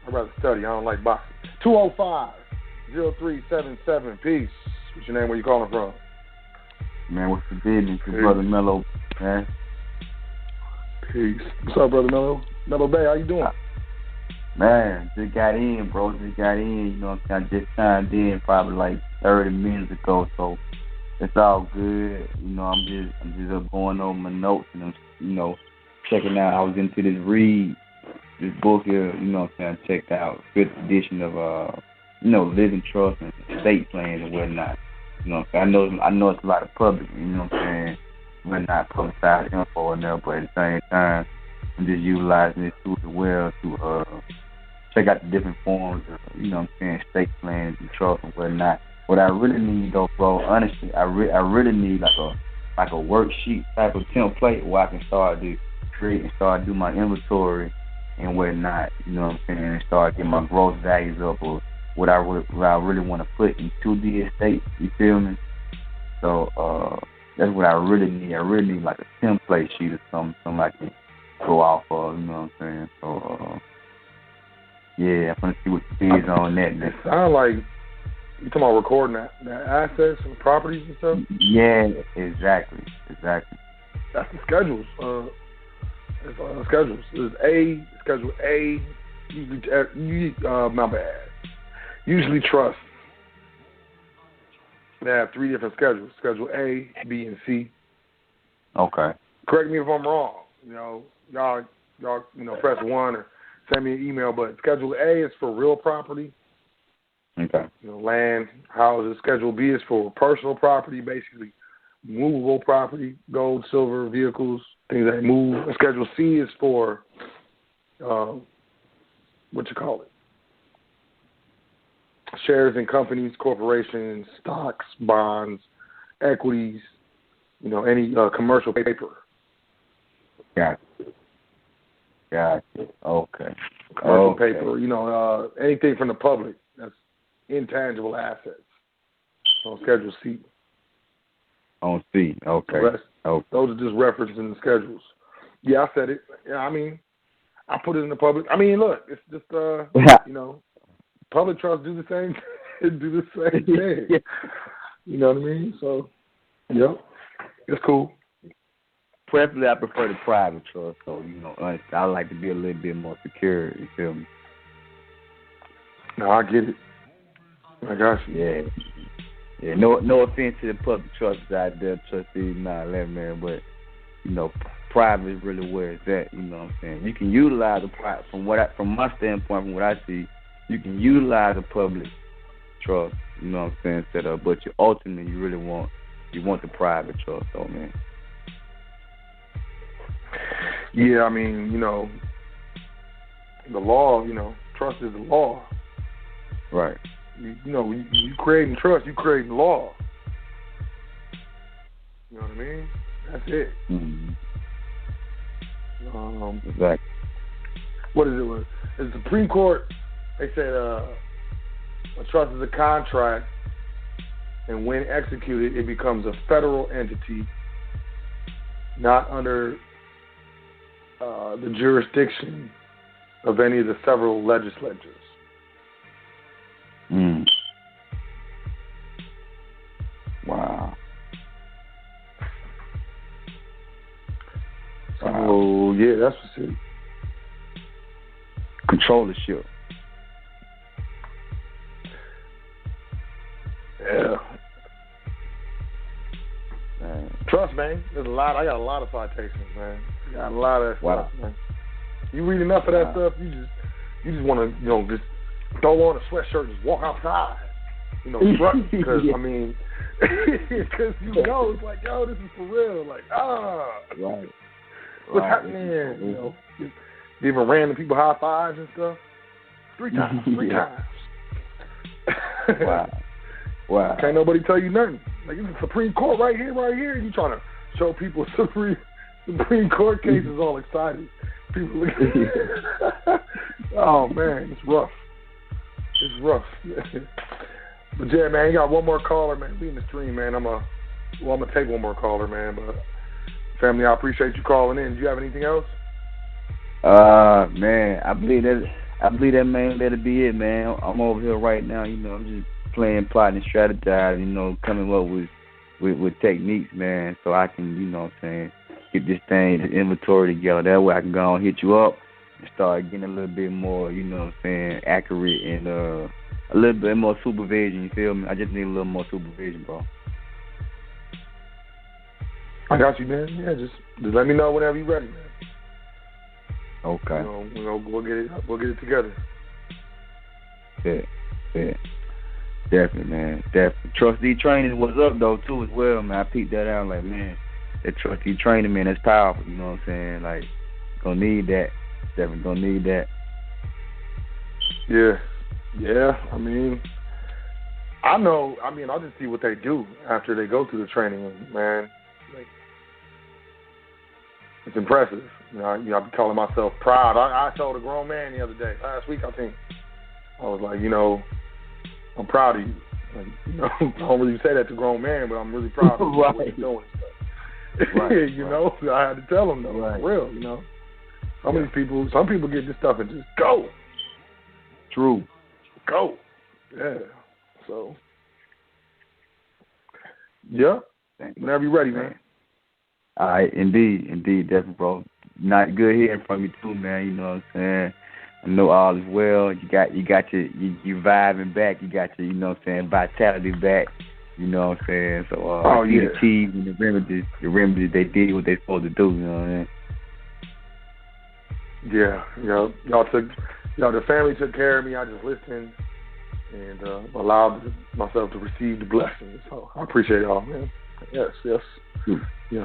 I'd rather study. I don't like boxing. 205-0377. Peace. What's your name? Where you calling from? Man, what's the business? Your brother Mello, man. Peace. What's up, brother Mello? Mello Bay, how you doing? Man, just got in, bro. Just got in. I just signed in probably like 30 minutes ago, so it's all good. I'm just up going over my notes and I'm, checking out. I was into this book here. I checked out 5th edition of living trust and estate plans and whatnot. I know it's a lot of public. We're not publicized info in there, but at the same time, I'm just utilizing this tool as well to check out the different forms of, estate plans and trust and whatnot. What I really need, though, bro, honestly, I really need like a worksheet type of template where I can start to create and start to do my inventory and whatnot. And start getting my gross values up or what I really want to put into the estate. You feel me? So that's what I really need. I really need like a template sheet or something I can go off of. You know what I'm saying? So yeah, I'm gonna see what the is on that. It sounds like you talking about recording the assets and properties and stuff. Yeah, exactly. That's the schedules. Schedules. There's Schedule A. My bad. Usually trust. They have 3 different schedules: Schedule A, B, and C. Okay. Correct me if I'm wrong. Y'all, press 1 or send me an email. But Schedule A is for real property. Okay. Land, houses. Schedule B is for personal property, basically movable property, gold, silver, vehicles, things that move. And Schedule C is for shares in companies, corporations, stocks, bonds, equities, any commercial paper. Got it. Okay. Commercial paper, anything from the public that's intangible assets on Schedule C. On C, okay. Those are just references in the schedules. Yeah, I said it. Yeah, I put it in the public. Look, it's just public trusts do the same thing. You know what I mean? So, yep, it's cool. Preferably, I prefer the private trust. So, honestly, I like to be a little bit more secure. You feel me? No, I get it. I got you. Yeah. No offense to the public trusts out there, trustees, man, but private is really where it's at. You know what I'm saying? You can utilize the private from my standpoint, from what I see. You can utilize a public trust, you know what I'm saying, set up, but ultimately you really want the private trust, though, man. Yeah, the law, trust is the law. Right. You creating trust, you creating law. You know what I mean? That's it. Mm-hmm. Exactly. What is it? The Supreme Court, they said a trust is a contract, and when executed, it becomes a federal entity, not under the jurisdiction of any of the several legislatures. Oh, yeah, that's what's it. Controllership. Yeah. Trust, man. There's a lot. I got a lot of citations, man. I got a lot of that stuff, man. You read enough of that stuff, you just want to, just throw on a sweatshirt and just walk outside. Because I mean, because it's like, yo, this is for real. Like, what's happening? Giving random people high fives and stuff. 3 times. Wow. Can't nobody tell you nothing. Like, it's the Supreme Court right here. You trying to show people Supreme Court cases all excited. People look oh, man, it's rough. But, yeah, man, you got one more caller, man. We in the stream, man. I'm going to take one more caller, man. But, family, I appreciate you calling in. Do you have anything else? Man, I believe that, man, that'll be it, man. I'm over here right now, I'm just playing, plotting, strategizing, coming up with techniques, man, so I can, get this thing, the inventory together. That way I can go and hit you up and start getting a little bit more, accurate and a little bit more supervision, you feel me? I just need a little more supervision, bro. I got you, man. Yeah, just let me know whenever you're ready, man. Okay. We'll get it together. Yeah. Definitely, man. Definitely. Trustee training was up, though, too, as well, man. I peeped that out, like, man, that trustee training, man, that's powerful, you know what I'm saying? Like, gonna need that. Definitely gonna need that. Yeah. I mean, I'll just see what they do after they go through the training, man. Like, it's impressive. I be calling myself proud. I told a grown man the other day, last week, I think, I was like, I'm proud of you. Like, I don't really say that to grown man, but I'm really proud of you what you're doing and stuff. I had to tell them, though, for real, Some of these people, some people get this stuff and just go. True. Go. Yeah. So, yeah. Whenever you're ready, man. All right, indeed, definitely, bro. Not good hearing from you too, man. You know what I'm saying? I know all is well. You got your vibing back. You got your, vitality back. You know what I'm saying? So, the keys and the remedies, they did what they supposed to do. You know what I mean? Yeah, the family took care of me. I just listened and allowed myself to receive the blessings. So I appreciate it all, man. Yes,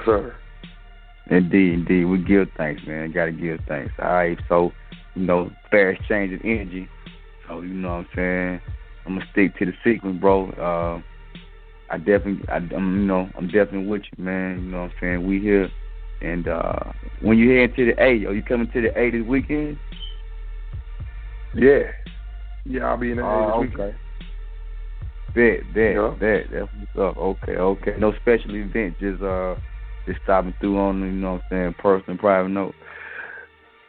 sir. Indeed. We give thanks, man. Got to give thanks. All right, so, fair exchange of energy. So, you know what I'm saying? I'm going to stick to the sequence, bro. I'm definitely with you, man. You know what I'm saying? We here. And when you head to the A, are you coming to the A this weekend? Yeah, I'll be in the A this weekend. Bet. That's what's up. Okay. No special event, just stopping through on, personal, private note.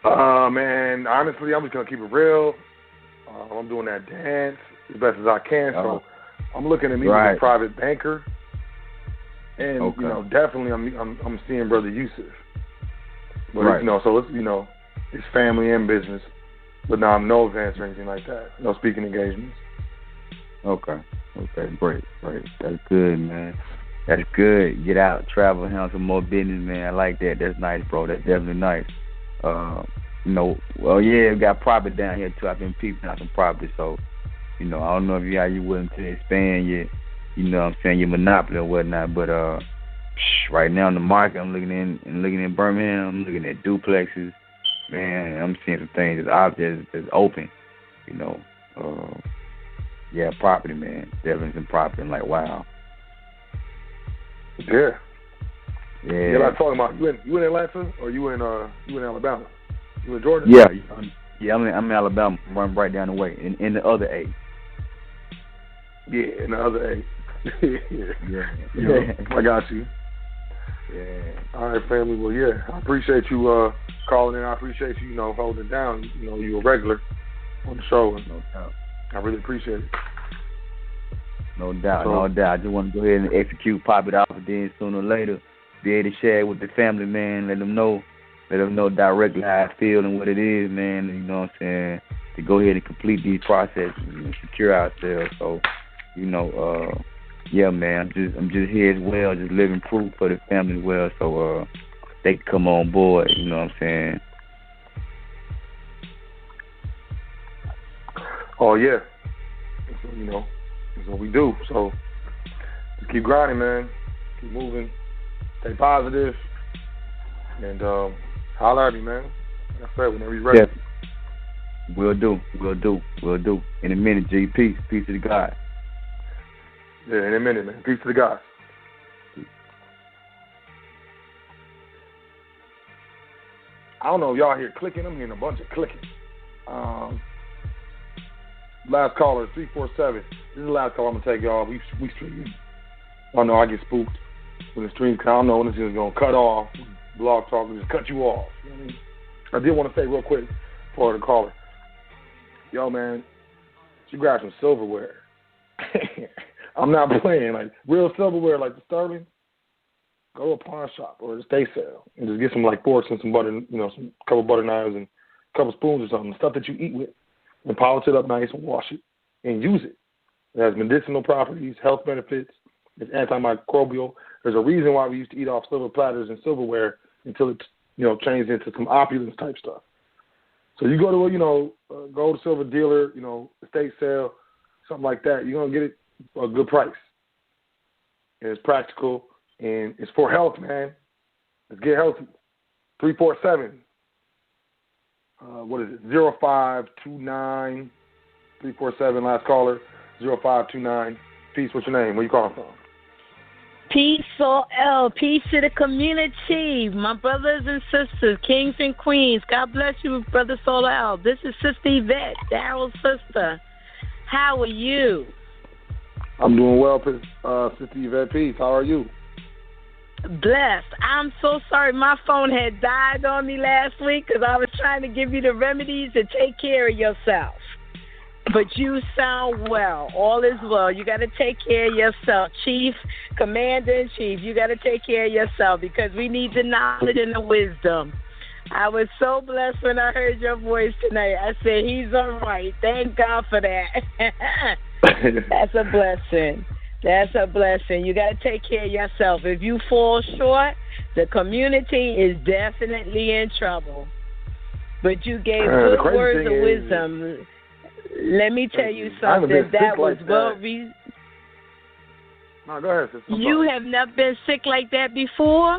Man, honestly, I'm just gonna keep it real. I'm doing that dance as best as I can, so I'm looking at me as a private banker, and definitely I'm seeing Brother Yusuf. But so it's family and business, but now I'm no events or anything like that. No speaking engagements. Okay, great. That's good, man. That's good. Get out, travel, handle some more business, man. I like that. That's nice, bro. That's definitely nice. We got property down here too. I've been peeping out some property, so I don't know if you willing to expand your, your monopoly or whatnot. But right now in the market, I'm looking in Birmingham. I'm looking at duplexes. Man, I'm seeing some things that's out there that's open. Property, man. Definitely some property. I'm like, wow. Yeah. Yeah, like talking about you in Atlanta or you in Alabama? You in Georgia? Yeah, I'm in Alabama. I'm running right down the way in the other A. Yeah, in the other A. I got you. Yeah. All right, family. Well, yeah, I appreciate you calling in. I appreciate you, holding it down. You a regular on the show. No doubt. I really appreciate it. No doubt. I just want to go ahead and pop it off, and then sooner or later be able to share it with the family, man. Let them know, let them know directly how I feel and what it is, man. You know what I'm saying? To go ahead and complete these processes and secure ourselves. So, yeah, man, I'm just here as well, just living proof for the family as well, so they can come on board. You know what I'm saying? Oh yeah, that's what we do. So just keep grinding, man. Keep moving. Stay positive, and holler at me, man. Like I said, whenever you're ready. Yeah. Will do. In a minute, G. Peace to the God. Yeah, in a minute, man. Peace to the guys. I don't know if y'all hear clicking. I'm hearing a bunch of clicking. Last caller, 347. This is the last call I'm going to take, y'all. We streaming. Oh, no, I get spooked when the stream I don't know when this is going to cut off. Blog Talk will just cut you off. You know what I mean? I did want to say real quick for the caller. Yo, man, she grabbed some silverware. I'm not playing. Like, real silverware like the Sterling, go to a pawn shop or a estate sale and just get some, like, forks and some butter, some couple butter knives and a couple spoons or something, stuff that you eat with, and polish it up nice and wash it and use it. It has medicinal properties, health benefits. It's antimicrobial. There's a reason why we used to eat off silver platters and silverware until it, changed into some opulence type stuff. So you go to a, gold silver dealer, estate sale, something like that, you're going to get it for a good price. And it's practical, and it's for health, man. Let's get healthy. 347. What is it? 0529 347. Last caller. 0529. Peace. What's your name? Where you calling from? Peace, L. Peace to the community. My brothers and sisters, kings and queens. God bless you, Brother Soul L. This is Sister Yvette, Daryl's sister. How are you? I'm doing well, Sister Yvette. Peace. How are you? Blessed. I'm so sorry my phone had died on me last week because I was trying to give you the remedies to take care of yourself. But you sound well. All is well. You got to take care of yourself. Chief, Commander-in-Chief, you got to take care of yourself because we need the knowledge and the wisdom. I was so blessed when I heard your voice tonight. I said, he's all right. Thank God for that. That's a blessing. That's a blessing. You got to take care of yourself. If you fall short, the community is definitely in trouble. But you gave good words of wisdom. Let me tell you something. That was well reasoned. No, go ahead, sister. You have not been sick like that before?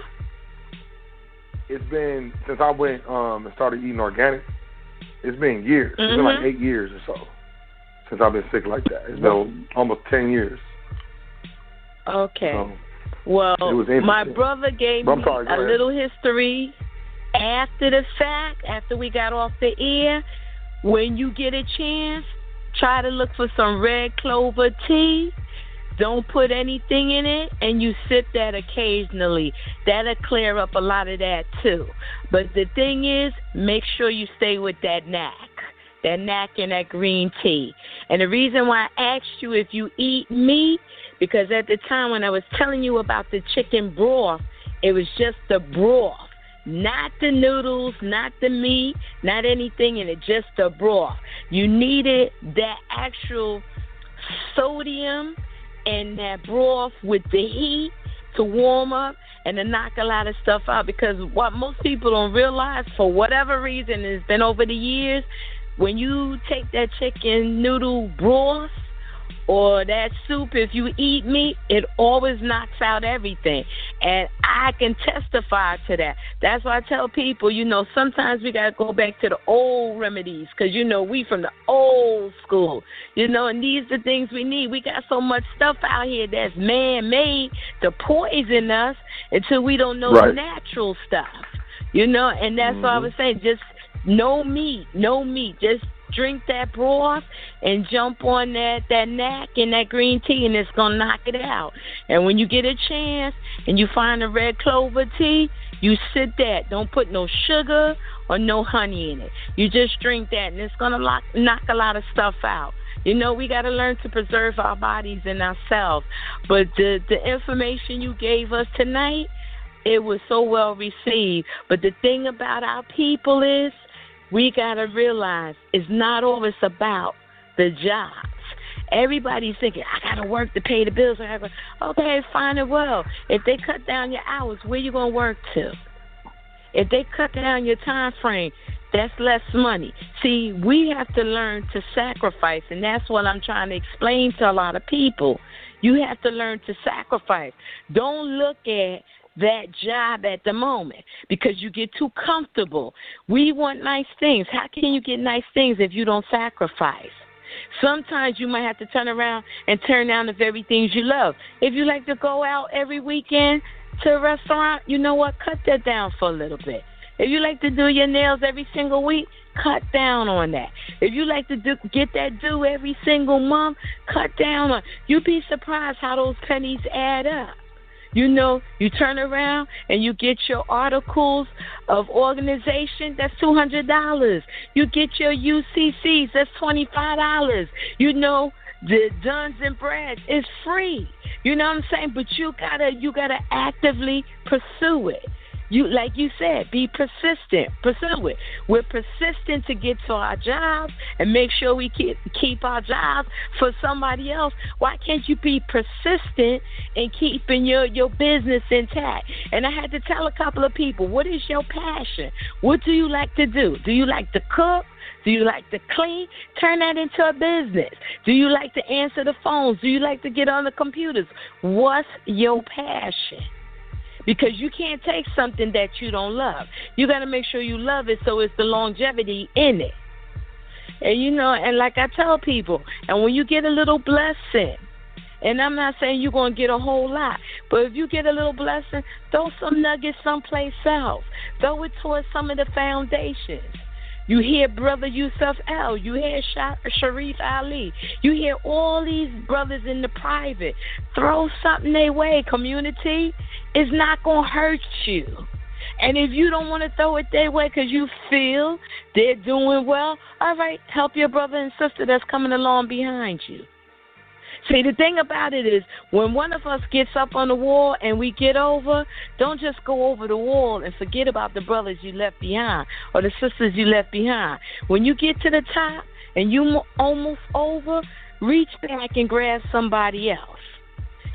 It's been since I went and started eating organic. It's been years. It's been like 8 years or so since I've been sick like that. It's been almost 10 years. Okay. Well, my brother gave me a little history after the fact, after we got off the air. When you get a chance, try to look for some red clover tea. Don't put anything in it, and you sip that occasionally. That'll clear up a lot of that, too. But the thing is, make sure you stay with that NAC and that green tea. And the reason why I asked you if you eat meat, because at the time when I was telling you about the chicken broth, it was just the broth. Not the noodles, not the meat, not anything in it, just the broth. You needed that actual sodium and that broth with the heat to warm up and to knock a lot of stuff out, because what most people don't realize, for whatever reason, it's been over the years, when you take that chicken noodle broth or that soup, if you eat meat, it always knocks out everything. And I can testify to that. That's why I tell people, sometimes we got to go back to the old remedies because, we from the old school, and these are the things we need. We got so much stuff out here that's man-made to poison us until we don't know the natural stuff, and that's what I was saying. Just no meat. Just drink that broth and jump on that NAC and that green tea, and it's going to knock it out. And when you get a chance and you find a red clover tea, you sip that. Don't put no sugar or no honey in it. You just drink that, and it's going to knock a lot of stuff out. We got to learn to preserve our bodies and ourselves. But the information you gave us tonight, it was so well received. But the thing about our people is we got to realize it's not always about the jobs. Everybody's thinking, I got to work to pay the bills. Okay, fine and well. If they cut down your hours, where you going to work to? If they cut down your time frame, that's less money. See, we have to learn to sacrifice, and that's what I'm trying to explain to a lot of people. You have to learn to sacrifice. Don't look at that job at the moment because you get too comfortable. We want nice things. How can you get nice things if you don't sacrifice? Sometimes you might have to turn around and turn down the very things you love. If you like to go out every weekend to a restaurant, you know what? Cut that down for a little bit. If you like to do your nails every single week, cut down on that. If you like to get that due every single month, cut down on. You'd be surprised how those pennies add up. You know, you turn around and you get your articles of organization, that's $200. You get your UCCs, that's $25. You know, the Duns and Brads is free. You know what I'm saying? But you gotta actively pursue it. You, like you said, be persistent. Pursue it. We're persistent to get to our jobs and make sure we keep our jobs for somebody else. Why can't you be persistent in keeping your business intact? And I had to tell a couple of people, what is your passion? What do you like to do? Do you like to cook? Do you like to clean? Turn that into a business. Do you like to answer the phones? Do you like to get on the computers? What's your passion? Because you can't take something that you don't love. You got to make sure you love it so it's the longevity in it. And, you know, and like I tell people, and when you get a little blessing, and I'm not saying you're going to get a whole lot, but if you get a little blessing, throw some nuggets someplace else. Throw it towards some of the foundations. You hear Brother Yusuf L. You hear Sharif Ali. You hear all these brothers in the private. Throw something their way. Community is not going to hurt you. And if you don't want to throw it their way because you feel they're doing well, all right, help your brother and sister that's coming along behind you. See, the thing about it is when one of us gets up on the wall and we get over, don't just go over the wall and forget about the brothers you left behind or the sisters you left behind. When you get to the top and you almost over, reach back and grab somebody else.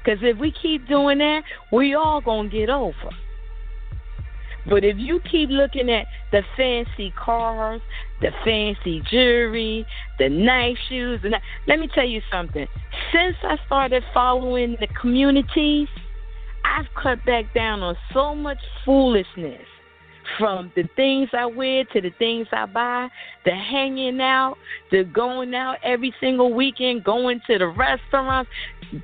Because if we keep doing that, we all going to get over. But if you keep looking at the fancy cars, the fancy jewelry, the nice shoes, and let me tell you something. Since I started following the communities, I've cut back down on so much foolishness. From the things I wear to the things I buy, the hanging out, the going out every single weekend, going to the restaurants,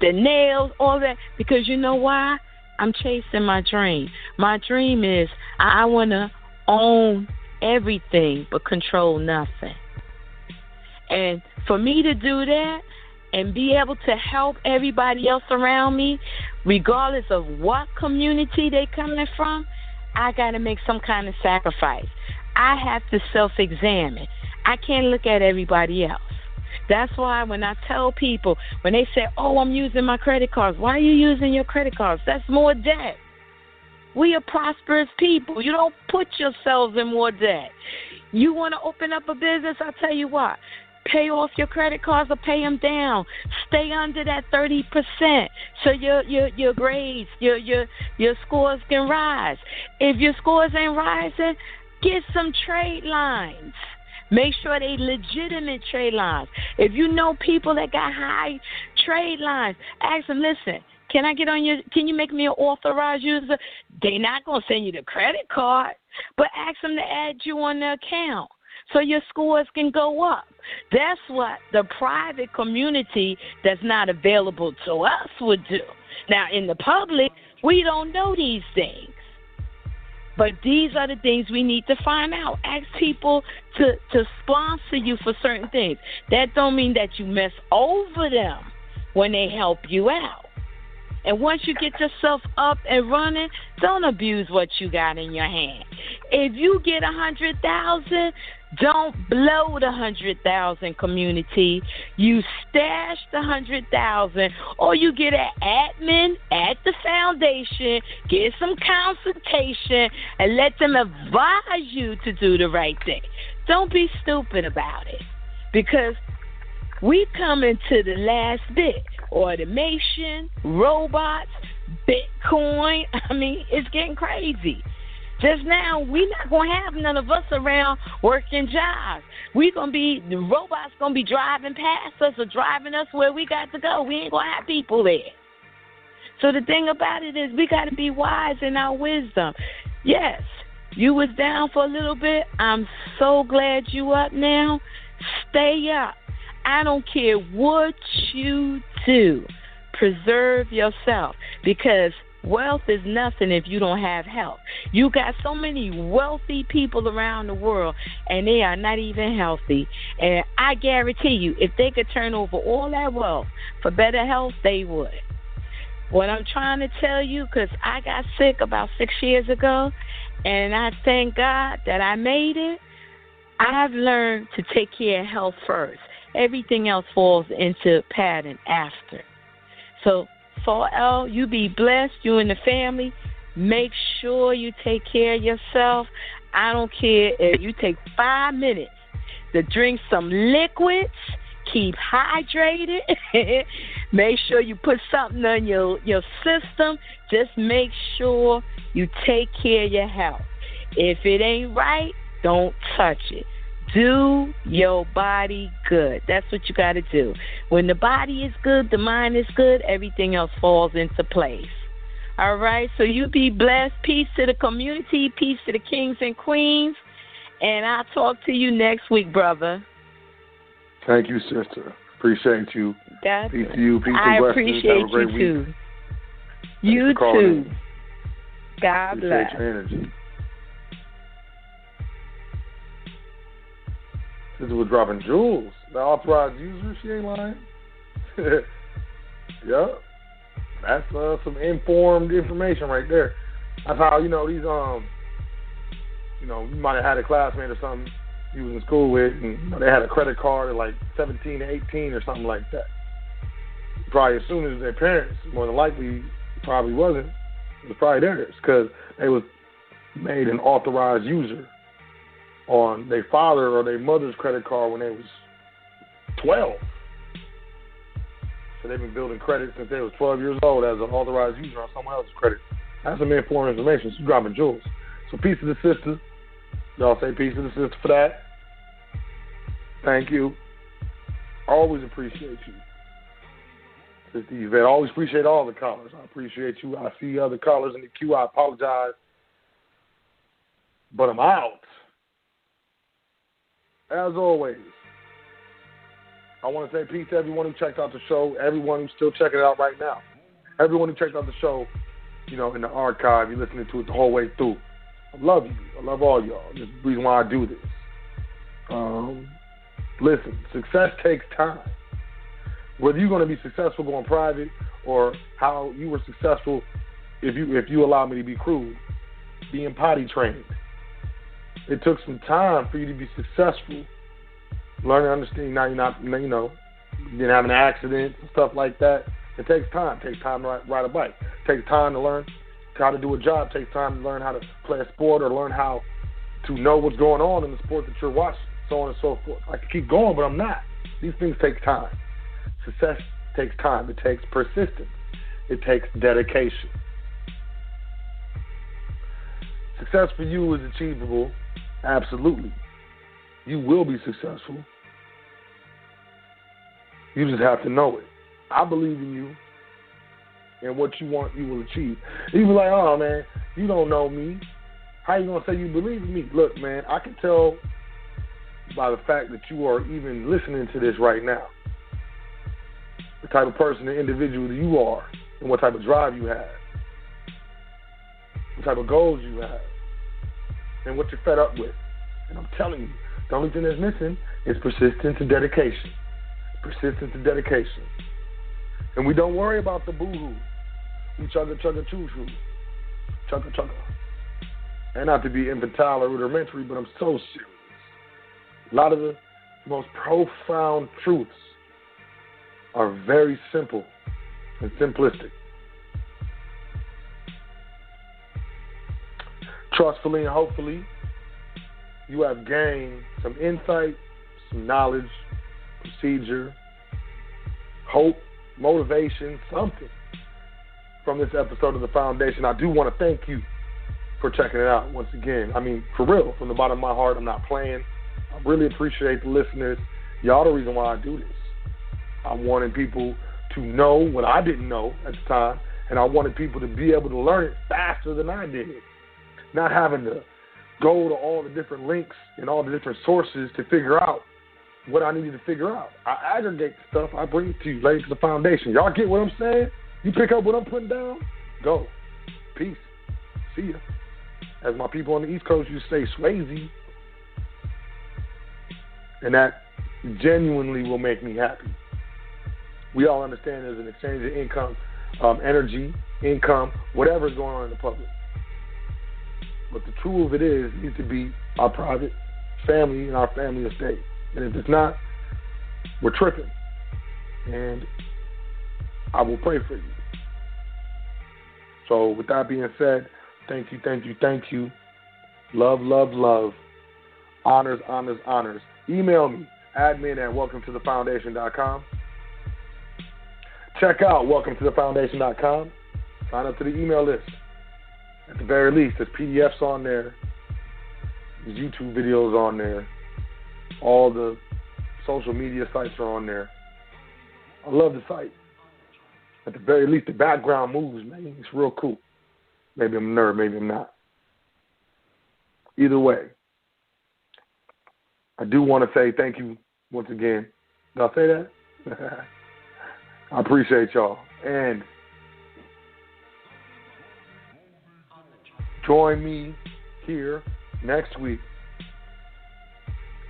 the nails, all that. Because you know why? I'm chasing my dream. My dream is I want to own everything but control nothing. And for me to do that and be able to help everybody else around me, regardless of what community they coming from, I got to make some kind of sacrifice. I have to self-examine. I can't look at everybody else. That's why when I tell people, when they say, oh, I'm using my credit cards, why are you using your credit cards? That's more debt. We are prosperous people. You don't put yourselves in more debt. You want to open up a business? I'll tell you what. Pay off your credit cards or pay them down. Stay under that 30% so your grades, your scores can rise. If your scores ain't rising, get some trade lines. Make sure they legitimate trade lines. If you know people that got high trade lines, ask them, listen, can you make me an authorized user? They're not going to send you the credit card, but ask them to add you on the account so your scores can go up. That's what the private community that's not available to us would do. Now, in the public, we don't know these things. But these are the things we need to find out. Ask people to sponsor you for certain things. That don't mean that you mess over them when they help you out. And once you get yourself up and running, don't abuse what you got in your hand. If you get $100,000, Don't blow the 100,000 community. You stash the 100,000, or you get an admin at the foundation, get some consultation, and let them advise you to do the right thing. Don't be stupid about it, because we come into the last bit. Automation, robots, Bitcoin. I mean, it's getting crazy. Just now, we're not going to have none of us around working jobs. The robots going to be driving past us or driving us where we got to go. We ain't going to have people there. So the thing about it is we got to be wise in our wisdom. Yes, you was down for a little bit. I'm so glad you up now. Stay up. I don't care what you do. Preserve yourself, because wealth is nothing if you don't have health. You got so many wealthy people around the world, and they are not even healthy. And I guarantee you, if they could turn over all that wealth for better health, they would. What I'm trying to tell you, because I got sick about 6 years ago, and I thank God that I made it, I've learned to take care of health first. Everything else falls into pattern after. So, 4L, you be blessed, you and the family. Make sure you take care of yourself. I don't care if you take 5 minutes to drink some liquids, keep hydrated. Make sure you put something on your system. Just make sure you take care of your health. If it ain't right, don't touch it. Do your body good. That's what you got to do. When the body is good, the mind is good, everything else falls into place. All right? So you be blessed. Peace to the community. Peace to the kings and queens. And I'll talk to you next week, brother. Thank you, sister. Appreciate you. Peace to you. Peace and blessings. Appreciate Have a great you, week. too. You too. God appreciate bless. Your energy. Sister was dropping jewels. The authorized user, she ain't lying. Yep. That's some informed information right there. That's how, these, you might have had a classmate or something you was in school with, and they had a credit card at like 17 to 18 or something like that. Probably as soon as their parents, more than likely, probably wasn't. It was probably theirs, because they was made an authorized user on their father or their mother's credit card when they was 12. So they've been building credit since they was 12 years old as an authorized user on someone else's credit. That's some informed information. She's dropping jewels. So peace to the sister. Y'all say peace to the sister for that. Thank you. Always appreciate you. Sister Yvette, always appreciate all the callers. I appreciate you. I see other callers in the queue. I apologize. But I'm out. As always, I want to say peace to everyone who checked out the show, everyone who's still checking it out right now. Everyone who checked out the show, in the archive, you're listening to it the whole way through. I love you. I love all y'all. This is the reason why I do this. Listen, success takes time. Whether you're going to be successful going private or how you were successful, if you allow me to be crude, being potty trained. It took some time for you to be successful. Learn to understand. Now you're not, you didn't have an accident and stuff like that. It takes time. It takes time to ride a bike. It takes time to learn how to do a job. It takes time to learn how to play a sport or learn how to know what's going on in the sport that you're watching, so on and so forth. I could keep going, but I'm not. These things take time. Success takes time. It takes persistence. It takes dedication. Success for you is achievable. Absolutely. You will be successful. You just have to know it. I believe in you. And what you want, you will achieve. You be like, oh, man, you don't know me. How you going to say you believe in me? Look, man, I can tell by the fact that you are even listening to this right now. The type of person and individual that you are and what type of drive you have. What type of goals you have. And what you're fed up with. And I'm telling you, the only thing that's missing is persistence and dedication. Persistence and dedication. And we don't worry about the boo-hoo. We chugga choo-choo. Chugga chugga. And not to be infantile or rudimentary, but I'm so serious. A lot of the most profound truths are very simple and simplistic. Trustfully and hopefully, you have gained some insight, some knowledge, procedure, hope, motivation, something from this episode of The Foundation. I do want to thank you for checking it out once again. I mean, for real, from the bottom of my heart, I'm not playing. I really appreciate the listeners. Y'all the reason why I do this. I wanted people to know what I didn't know at the time, and I wanted people to be able to learn it faster than I did. Not having to go to all the different links and all the different sources to figure out what I needed to figure out. I aggregate the stuff, I bring it to you, lay it to the foundation. Y'all get what I'm saying? You pick up what I'm putting down? Go. Peace. See ya. As my people on the East Coast used to say, Swayze. And that genuinely will make me happy. We all understand there's an exchange of income, energy, income, whatever's going on in the public. But the truth of it is, it needs to be our private family and our family estate. And if it's not, we're tripping. And I will pray for you. So with that being said, thank you, thank you, thank you. Love, love, love. Honors, honors, honors. Email me, admin@welcometothefoundation.com. Check out welcometothefoundation.com. Sign up to the email list. At the very least, there's PDFs on there. There's YouTube videos on there. All the social media sites are on there. I love the site. At the very least, the background moves, man. It's real cool. Maybe I'm a nerd, maybe I'm not. Either way, I do want to say thank you once again. Did I say that? I appreciate y'all. And join me here next week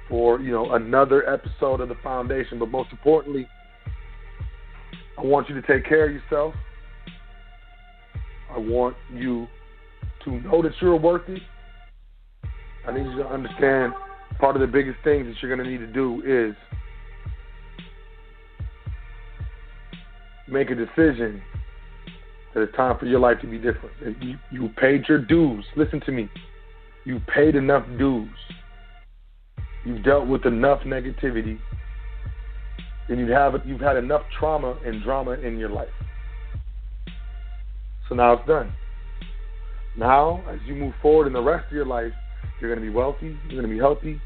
for, another episode of The Foundation. But most importantly, I want you to take care of yourself. I want you to know that you're worth it. I need you to understand part of the biggest things that you're going to need to do is make a decision that it's time for your life to be different. You paid your dues. Listen to me. You paid enough dues. You've dealt with enough negativity. And you've had enough trauma and drama in your life. So now it's done. Now, as you move forward in the rest of your life, you're going to be wealthy, you're going to be healthy,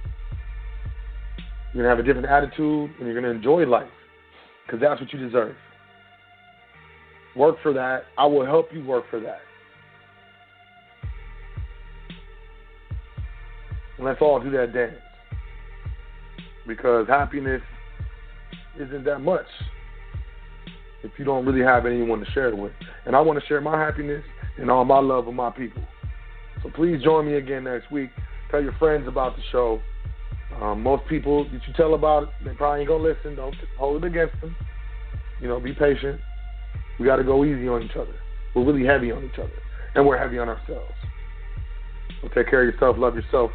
you're going to have a different attitude, and you're going to enjoy life. Because that's what you deserve. Work for that. I will help you work for that. And let's all do that dance. Because happiness isn't that much if you don't really have anyone to share it with. And I want to share my happiness and all my love with my people. So please join me again next week. Tell your friends about the show. Most people that you tell about it, they probably ain't going to listen. Don't hold it against them. Be patient. We got to go easy on each other. We're really heavy on each other. And we're heavy on ourselves. So take care of yourself. Love yourself.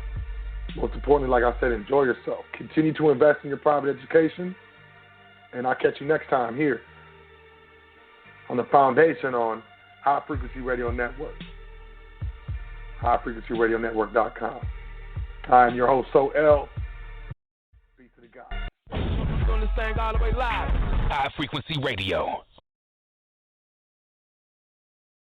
Most importantly, like I said, enjoy yourself. Continue to invest in your private education. And I'll catch you next time here on The Foundation on High Frequency Radio Network. HighFrequencyRadioNetwork.com. I'm your host, So L. Speak to the guy. We're going to sing all the way live. High Frequency Radio.